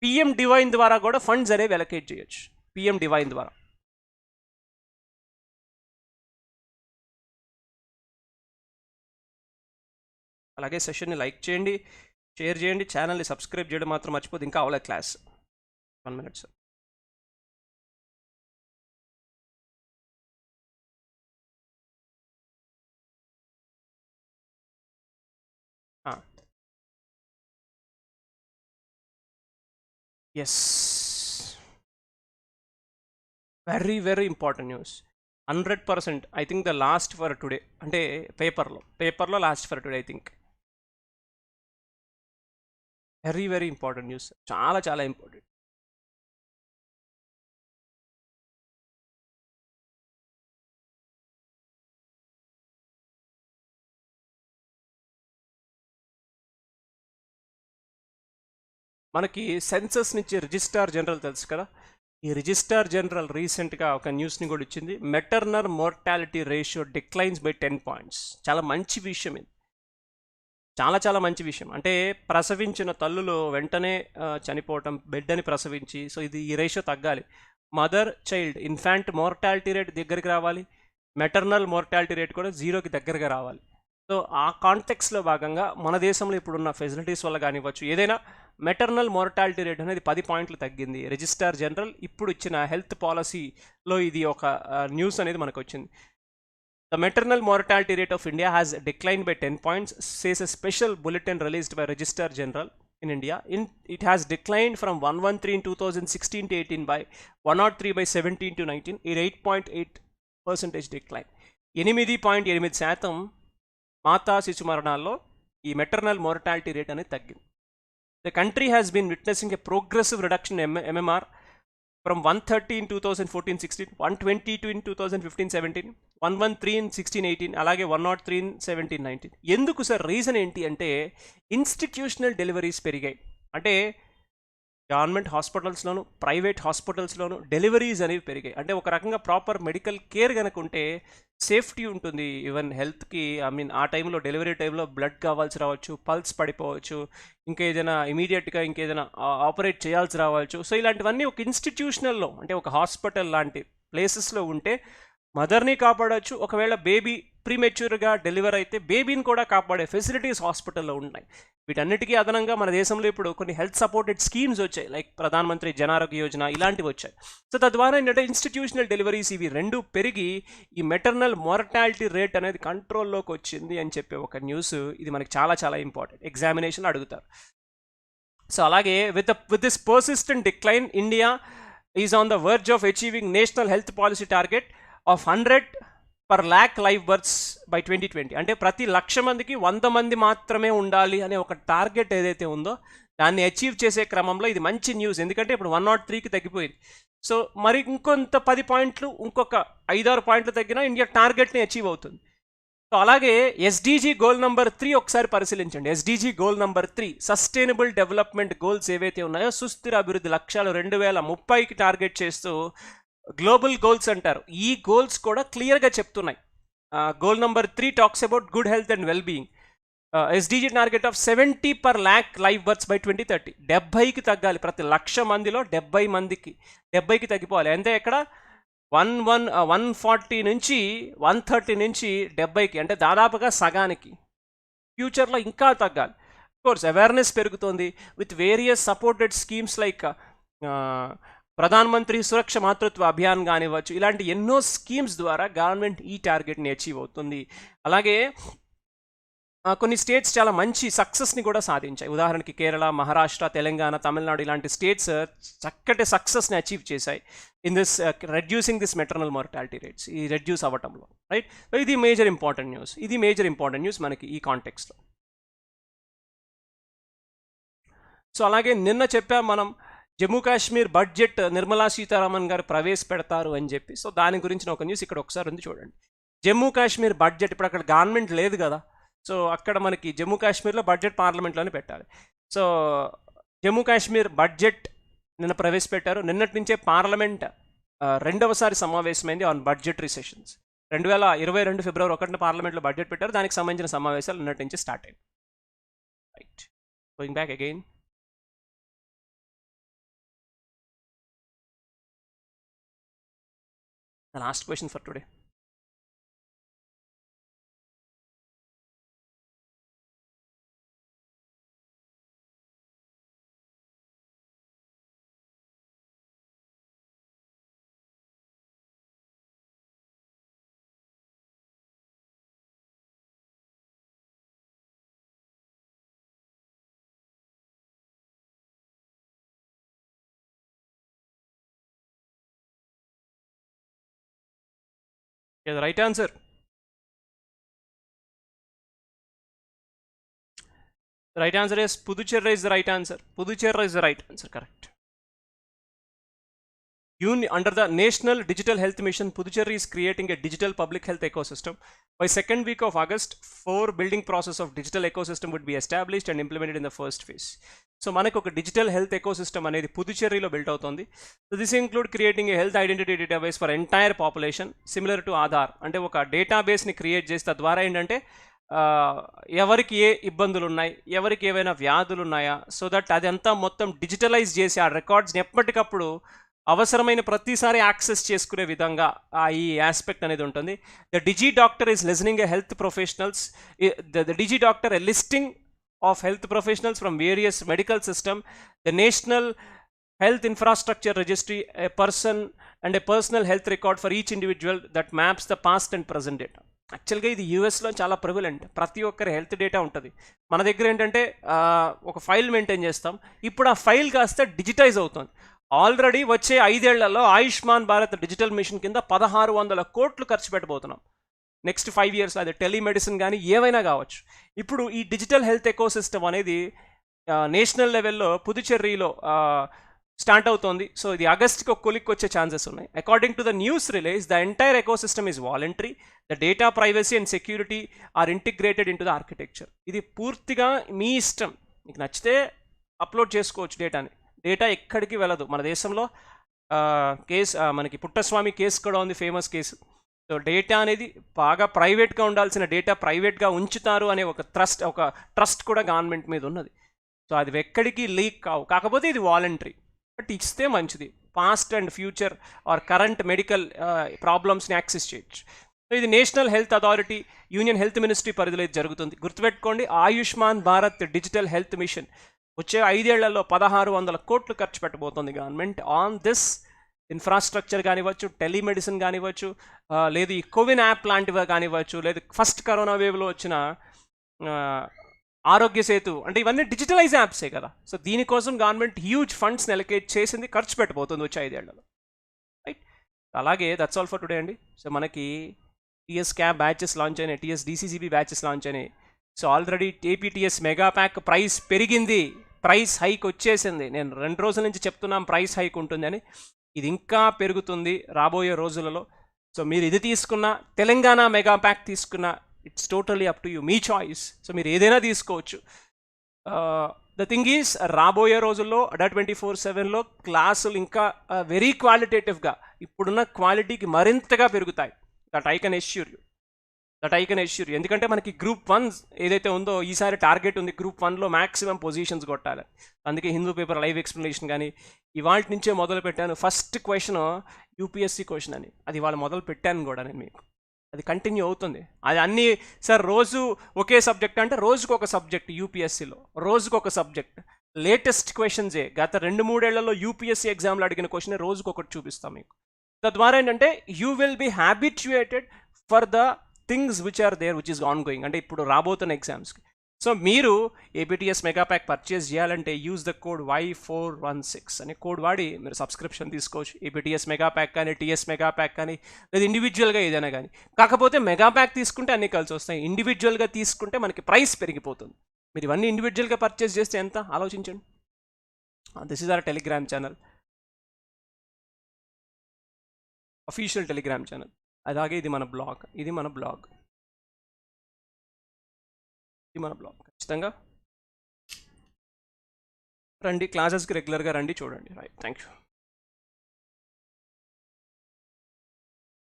పిఎం డివైన్ ద్వారా కూడా ఫండ్స్ అనేవి అలొకేట్ చేయొచ్చు. పిఎం డివైన్ ద్వారా. అలాగే సెషన్ని లైక్ చేయండి, షేర్ చేయండి, ఛానల్ని సబ్స్క్రైబ్ చేయడం మాత్రం మర్చిపోదు. ఇంకా అవలే class 1 minute sir. Yes, very important news. 100% I think the last for today, అంటే పేపర్లో last for today I think. Very important news, చాలా ఇంపార్టెంట్. మనకి సెన్సస్ నుంచి రిజిస్ట్రార్ జనరల్ తెలుసు కదా, ఈ రిజిస్ట్రార్ జనరల్ రీసెంట్గా ఒక న్యూస్ని కూడా ఇచ్చింది. Maternal mortality ratio declines by 10 points. చాలా మంచి విషయం ఇది, చాలా మంచి విషయం. అంటే ప్రసవించిన తల్లులు వెంటనే చనిపోవటం, బిడ్డని ప్రసవించి, సో ఇది ఈ రేషియో తగ్గాలి. Mother child infant mortality rate దగ్గరికి రావాలి, మెటర్నల్ మోర్టాలిటీ రేట్ కూడా 0కి దగ్గరగా రావాలి. సో ఆ కాంటెక్స్లో భాగంగా మన దేశంలో ఇప్పుడున్న ఫెసిలిటీస్ వల్ల కానివ్వచ్చు, ఏదైనా మెటర్నల్ మోర్టాలిటీ రేట్ అనేది 10 points తగ్గింది. రిజిస్ట్రార్ జనరల్ ఇప్పుడు ఇచ్చిన హెల్త్ పాలసీలో ఇది ఒక న్యూస్ అనేది మనకు వచ్చింది. The maternal mortality rate of India has decline by 10 points, says a special bulletin released by Registrar General in India. It has declined from 113 in 2016 to 18 by 103 by 17 to 19, a 8.8% decline. 8.8% మాతా శిశు మరణాల్లో ఈ maternal mortality rate అనేది తగ్గింది. The country has been witnessing a progressive reduction in MMR from 130 in 2014-16, 122 in 2015-17, 113 in 16-18, అలాగే 103 in 17-19. ఎందుకు sir, reason ఏంటి అంటే institutional deliveries పెరిగాయి. అంటే గవర్నమెంట్ హాస్పిటల్స్లోను, ప్రైవేట్ హాస్పిటల్స్లోను డెలివరీస్ అనేవి పెరిగాయి. అంటే ఒక రకంగా ప్రాపర్ మెడికల్ కేర్ కనుక ఉంటే సేఫ్టీ ఉంటుంది. ఈవెన్ హెల్త్కి, ఆ టైంలో డెలివరీ టైంలో బ్లడ్ కావాల్సి రావచ్చు, పల్స్ పడిపోవచ్చు, ఇంకా ఏదైనా ఇమీడియట్గా ఇంకేదైనా ఆపరేట్ చేయాల్సి రావచ్చు. సో ఇలాంటివన్నీ ఒక ఇన్స్టిట్యూషనల్లో, అంటే ఒక హాస్పిటల్ లాంటి ప్లేసెస్లో ఉంటే మదర్ని కాపాడవచ్చు. ఒకవేళ బేబీ ప్రీమెచ్యూర్గా డెలివర్ అయితే బేబీని కూడా కాపాడే ఫెసిలిటీస్ హాస్పిటల్లో ఉన్నాయి. వీటన్నిటికీ అదనంగా మన దేశంలో ఇప్పుడు కొన్ని హెల్త్ సపోర్టెడ్ స్కీమ్స్ వచ్చాయి, లైక్ ప్రధానమంత్రి జన ఆరోగ్య యోజన ఇలాంటివి వచ్చాయి. సో తద్వారా ఏంటంటే ఇన్స్టిట్యూషనల్ డెలివరీస్ ఇవి రెండు పెరిగి ఈ మెటర్నల్ మోర్టాలిటీ రేట్ అనేది కంట్రోల్లోకి వచ్చింది అని చెప్పే ఒక న్యూస్. ఇది మనకి చాలా ఇంపార్టెంట్, ఎగ్జామినేషన్ అడుగుతారు. సో అలాగే with this persistent decline, India is on the verge of achieving national health policy target of 100 per lakh live births by 2020. అంటే ప్రతి 1,00,000 మందికి 100 మంది మాత్రమే ఉండాలి అనే ఒక టార్గెట్ ఏదైతే ఉందో దాన్ని అచీవ్ చేసే క్రమంలో ఇది మంచి న్యూస్. ఎందుకంటే ఇప్పుడు 103కి తగ్గిపోయింది. సో మరి ఇంకొంత 10 పాయింట్లు, ఇంకొక 5-6 పాయింట్లు తగ్గినా ఇండియా టార్గెట్ని అచీవ్ అవుతుంది. సో అలాగే ఎస్డిజి గోల్ నెంబర్ 3 ఒకసారి పరిశీలించండి. SDG goal number 3 sustainable development goals ఏవైతే ఉన్నాయో, సుస్థిర అభివృద్ధి లక్ష్యాలు 2030కి టార్గెట్ చేస్తూ గ్లోబల్ గోల్స్ అంటారు. ఈ గోల్స్ కూడా క్లియర్గా చెప్తున్నాయి. Goal number 3 talks about good health and well being. SDG target of 70 per lakh life births by 2030. 70కి తగ్గాలి, ప్రతి 1,00,000 మందిలో 70కి తగ్గిపోవాలి. అంటే ఎక్కడ 140 నుంచి 130 నుంచి 70కి, అంటే దాదాపుగా సగానికి. ఫ్యూచర్లో ఇంకా తగ్గాలి. కోర్స్ అవేర్నెస్ పెరుగుతుంది with various supported schemes like Pradhan Mantri Suraksha మాతృత్వ అభియాన్ కానివ్వచ్చు. ఇలాంటి ఎన్నో స్కీమ్స్ ద్వారా గవర్నమెంట్ ఈ టార్గెట్ని అచీవ్ అవుతుంది. అలాగే కొన్ని స్టేట్స్ చాలా మంచి సక్సెస్ని కూడా సాధించాయి. ఉదాహరణకి కేరళ, మహారాష్ట్ర, తెలంగాణ, తమిళనాడు ఇలాంటి స్టేట్స్ చక్కటి సక్సెస్ని అచీవ్ చేశాయి in this reducing this maternal mortality rates, ఈ రెడ్యూస్ అవ్వటంలో. రైట్, ఇది మేజర్ ఇంపార్టెంట్ న్యూస్ మనకి ఈ కాంటెక్స్లో. సో అలాగే నిన్న చెప్పాం మనం జమ్మూ కాశ్మీర్ బడ్జెట్ నిర్మలా సీతారామన్ గారు ప్రవేశపెడతారు అని చెప్పి. సో దాని గురించిన ఒక న్యూస్ ఇక్కడ ఒకసారి ఉంది చూడండి. జమ్మూ కాశ్మీర్ బడ్జెట్, ఇప్పుడు అక్కడ గవర్నమెంట్ లేదు కదా, సో అక్కడ మనకి జమ్మూ కాశ్మీర్లో బడ్జెట్ పార్లమెంట్లోనే పెట్టాలి. సో జమ్మూ కాశ్మీర్ బడ్జెట్ నిన్న ప్రవేశపెట్టారు. నిన్నటి నుంచే పార్లమెంట్ రెండవసారి సమావేశమైంది ఆన్ బడ్జెటరీ సెషన్స్. 2022 ఫిబ్రవరి 1న పార్లమెంట్లో బడ్జెట్ పెట్టారు. దానికి సంబంధించిన సమావేశాలు నిన్నటి నుంచి స్టార్ట్ అయ్యాయి. Right, going back again. The last question for today. Yeah, the right answer. The right answer is Puducherry is the right answer. Puducherry is the right answer, correct. Under the National Digital Health Mission, Puducherry is creating a digital public health ecosystem. By second week of August, 4 building process of digital ecosystem would be established and implemented in the first phase. So మనకు ఒక digital health ecosystem అనేది పుదుచ్చేరిలో built అవుతుంది. So this include creating a health identity database for entire population similar to Aadhaar. అంటే ఒక డేటాబేస్ని create చేస్తే తద్వారా ఏంటంటే ఎవరికి ఏ ఇబ్బందులు ఉన్నాయి, ఎవరికి ఏవైనా వ్యాధులు ఉన్నాయా, సో దట్ అదంతా మొత్తం డిజిటలైజ్ చేసి ఆ రికార్డ్స్ని ఎప్పటికప్పుడు అవసరమైన ప్రతిసారి యాక్సెస్ చేసుకునే విధంగా ఈ ఆస్పెక్ట్ అనేది ఉంటుంది. The Digi doctor is listening a health professionals, the Digi doctor a listing of health professionals from various medical system, the National Health Infrastructure Registry, a person and a personal health record for each individual that maps the past and present data. యాక్చువల్గా ఇది యూఎస్లో చాలా prevalent. ప్రతి ఒక్కరి health data ఉంటుంది. మన దగ్గర ఏంటంటే ఒక ఫైల్ మెయింటైన్ చేస్తాం. ఇప్పుడు ఆ ఫైల్ కాస్త డిజిటైజ్ అవుతుంది. ఆల్రెడీ వచ్చే 5 ఏళ్లలో ఆయుష్మాన్ భారత్ డిజిటల్ మిషన్ కింద 1,600 కోట్లు ఖర్చు పెట్టబోతున్నాం. నెక్స్ట్ 5 years అది టెలిమెడిసిన్ కానీ ఏవైనా కావచ్చు. ఇప్పుడు ఈ డిజిటల్ హెల్త్ ఎకోసిస్టమ్ అనేది నేషనల్ లెవెల్లో పుదుచ్చేరిలో స్టార్ట్ అవుతోంది. సో ఇది ఆగస్ట్కి ఒక కొలిక్కి వచ్చే ఛాన్సెస్ ఉన్నాయి. According to the news release, the entire ecosystem is voluntary. The data privacy and security are integrated into the architecture. ఇది పూర్తిగా మీ ఇష్టం, మీకు నచ్చితే అప్లోడ్ చేసుకోవచ్చు డేటాని. డేటా ఎక్కడికి వెళ్ళదు. మన దేశంలో మనకి పుట్టస్వామి కేసు కూడా ఉంది, ఫేమస్ కేసు. సో డేటా అనేది బాగా ప్రైవేట్గా ఉండాల్సిన డేటా ప్రైవేట్గా ఉంచుతారు అనే ఒక ట్రస్ట్ కూడా గవర్నమెంట్ మీద ఉన్నది. సో అది ఎక్కడికి లీక్ కావు. కాకపోతే ఇది వాలంటరీ, బట్ ఇస్తే మంచిది. Past and future or current medical ప్రాబ్లమ్స్ని యాక్సెస్ చేయొచ్చు. సో ఇది national health authority, union health ministry పరిధిలో ఇది జరుగుతుంది. గుర్తుపెట్టుకోండి, Ayushman Bharat digital health mission వచ్చే 5 ఏళ్లలో 1,600 కోట్లు ఖర్చు పెట్టబోతుంది గవర్నమెంట్ ఆన్ దిస్ ఇన్ఫ్రాస్ట్రక్చర్ కానివ్వచ్చు, టెలిమెడిసిన్ కానివ్వచ్చు, లేదు ఈ కోవిన్ యాప్ లాంటివి కానివ్వచ్చు, లేదు ఫస్ట్ కరోనా వేవ్లో వచ్చిన ఆరోగ్య సేతు, అంటే ఇవన్నీ డిజిటలైజ్ యాప్సే కదా. సో దీనికోసం గవర్నమెంట్ హ్యూజ్ ఫండ్స్ని అలొకేట్ చేసింది, ఖర్చు పెట్టబోతుంది వచ్చే 5 ఏళ్లలో. రైట్, అలాగే దట్స్ ఆల్ ఫర్ టుడే అండి. సో మనకి టీఎస్ క్యాబ్ బ్యాచెస్ లాంచ్ అయినాయి, టీఎస్ డీసీజీబీ బ్యాచెస్ లాంచ్ అయినాయి. So already APTS mega pack price పెరిగింది, ప్రైస్ హైక్ వచ్చేసింది. నేను 2 రోజుల నుంచి చెప్తున్నాం ప్రైస్ హైక్ ఉంటుందని. ఇది ఇంకా పెరుగుతుంది రాబోయే రోజులలో. సో మీరు ఇది తీసుకున్న, తెలంగాణ మెగా ప్యాక్ తీసుకున్న, it's totally up to you, me choice. So మీరు ఏదైనా తీసుకోవచ్చు. ద థింగ్ ఈజ్, రాబోయే రోజుల్లో అడా 24/7లో క్లాసులు ఇంకా వెరీ క్వాలిటేటివ్గా ఇప్పుడున్న క్వాలిటీకి మరింతగా పెరుగుతాయి. That I can assure you. ఎందుకంటే మనకి గ్రూప్ 1 ఏదైతే ఉందో ఈసారి టార్గెట్ ఉంది గ్రూప్ 1లో మ్యాక్సిమం పొజిషన్స్ కొట్టాలి. అందుకే హిందూ పేపర్ లైవ్ ఎక్స్ప్లెనేషన్ కానీ ఇవాళ నుంచే మొదలు పెట్టాను. ఫస్ట్ క్వశ్చన్ యూపీఎస్సీ క్వశ్చన్ అని, అది ఇవాళ మొదలు పెట్టాను కూడా నేను మీకు. అది కంటిన్యూ అవుతుంది. అది అన్నీ సార్ రోజు ఒకే సబ్జెక్ట్ అంటే రోజుకు ఒక సబ్జెక్ట్ యూపీఎస్సీలో, రోజుకు ఒక సబ్జెక్ట్. లేటెస్ట్ క్వశ్చన్సే గత 2-3 ఏళ్లలో యూపీఎస్సీ ఎగ్జామ్లో అడిగిన క్వశ్చన్ రోజుకు ఒకటి చూపిస్తాం మీకు. తద్వారా ఏంటంటే you will be habituated for the things which are there which is ongoing, అంటే ఇప్పుడు రాబోతున్న ఎగ్జామ్స్కి. సో మీరు ఏపీటీఎస్ మెగా ప్యాక్ పర్చేస్ చేయాలంటే యూజ్ ద కోడ్ Y416 అనే కోడ్ వాడి మీరు సబ్స్క్రిప్షన్ తీసుకోవచ్చు. ఏపీటీఎస్ మెగా ప్యాక్ కానీ, టీఎస్ మెగా ప్యాక్ కానీ, లేదా ఇండివిజువల్గా ఏదైనా కానీ. కాకపోతే మెగా ప్యాక్ తీసుకుంటే అన్నీ కలిసి వస్తాయి, ఇండివిజువల్గా తీసుకుంటే మనకి ప్రైస్ పెరిగిపోతుంది. మీరు ఇవన్నీ ఇండివిజువల్గా పర్చేస్ చేస్తే ఎంత ఆలోచించండి. This is our Telegram channel, official Telegram channel. అలాగే ఇది మన బ్లాగ్, ఇది మన బ్లాగ్. ఖచ్చితంగా రండి, క్లాసెస్కి రెగ్యులర్గా రండి, చూడండి. Right, thank you.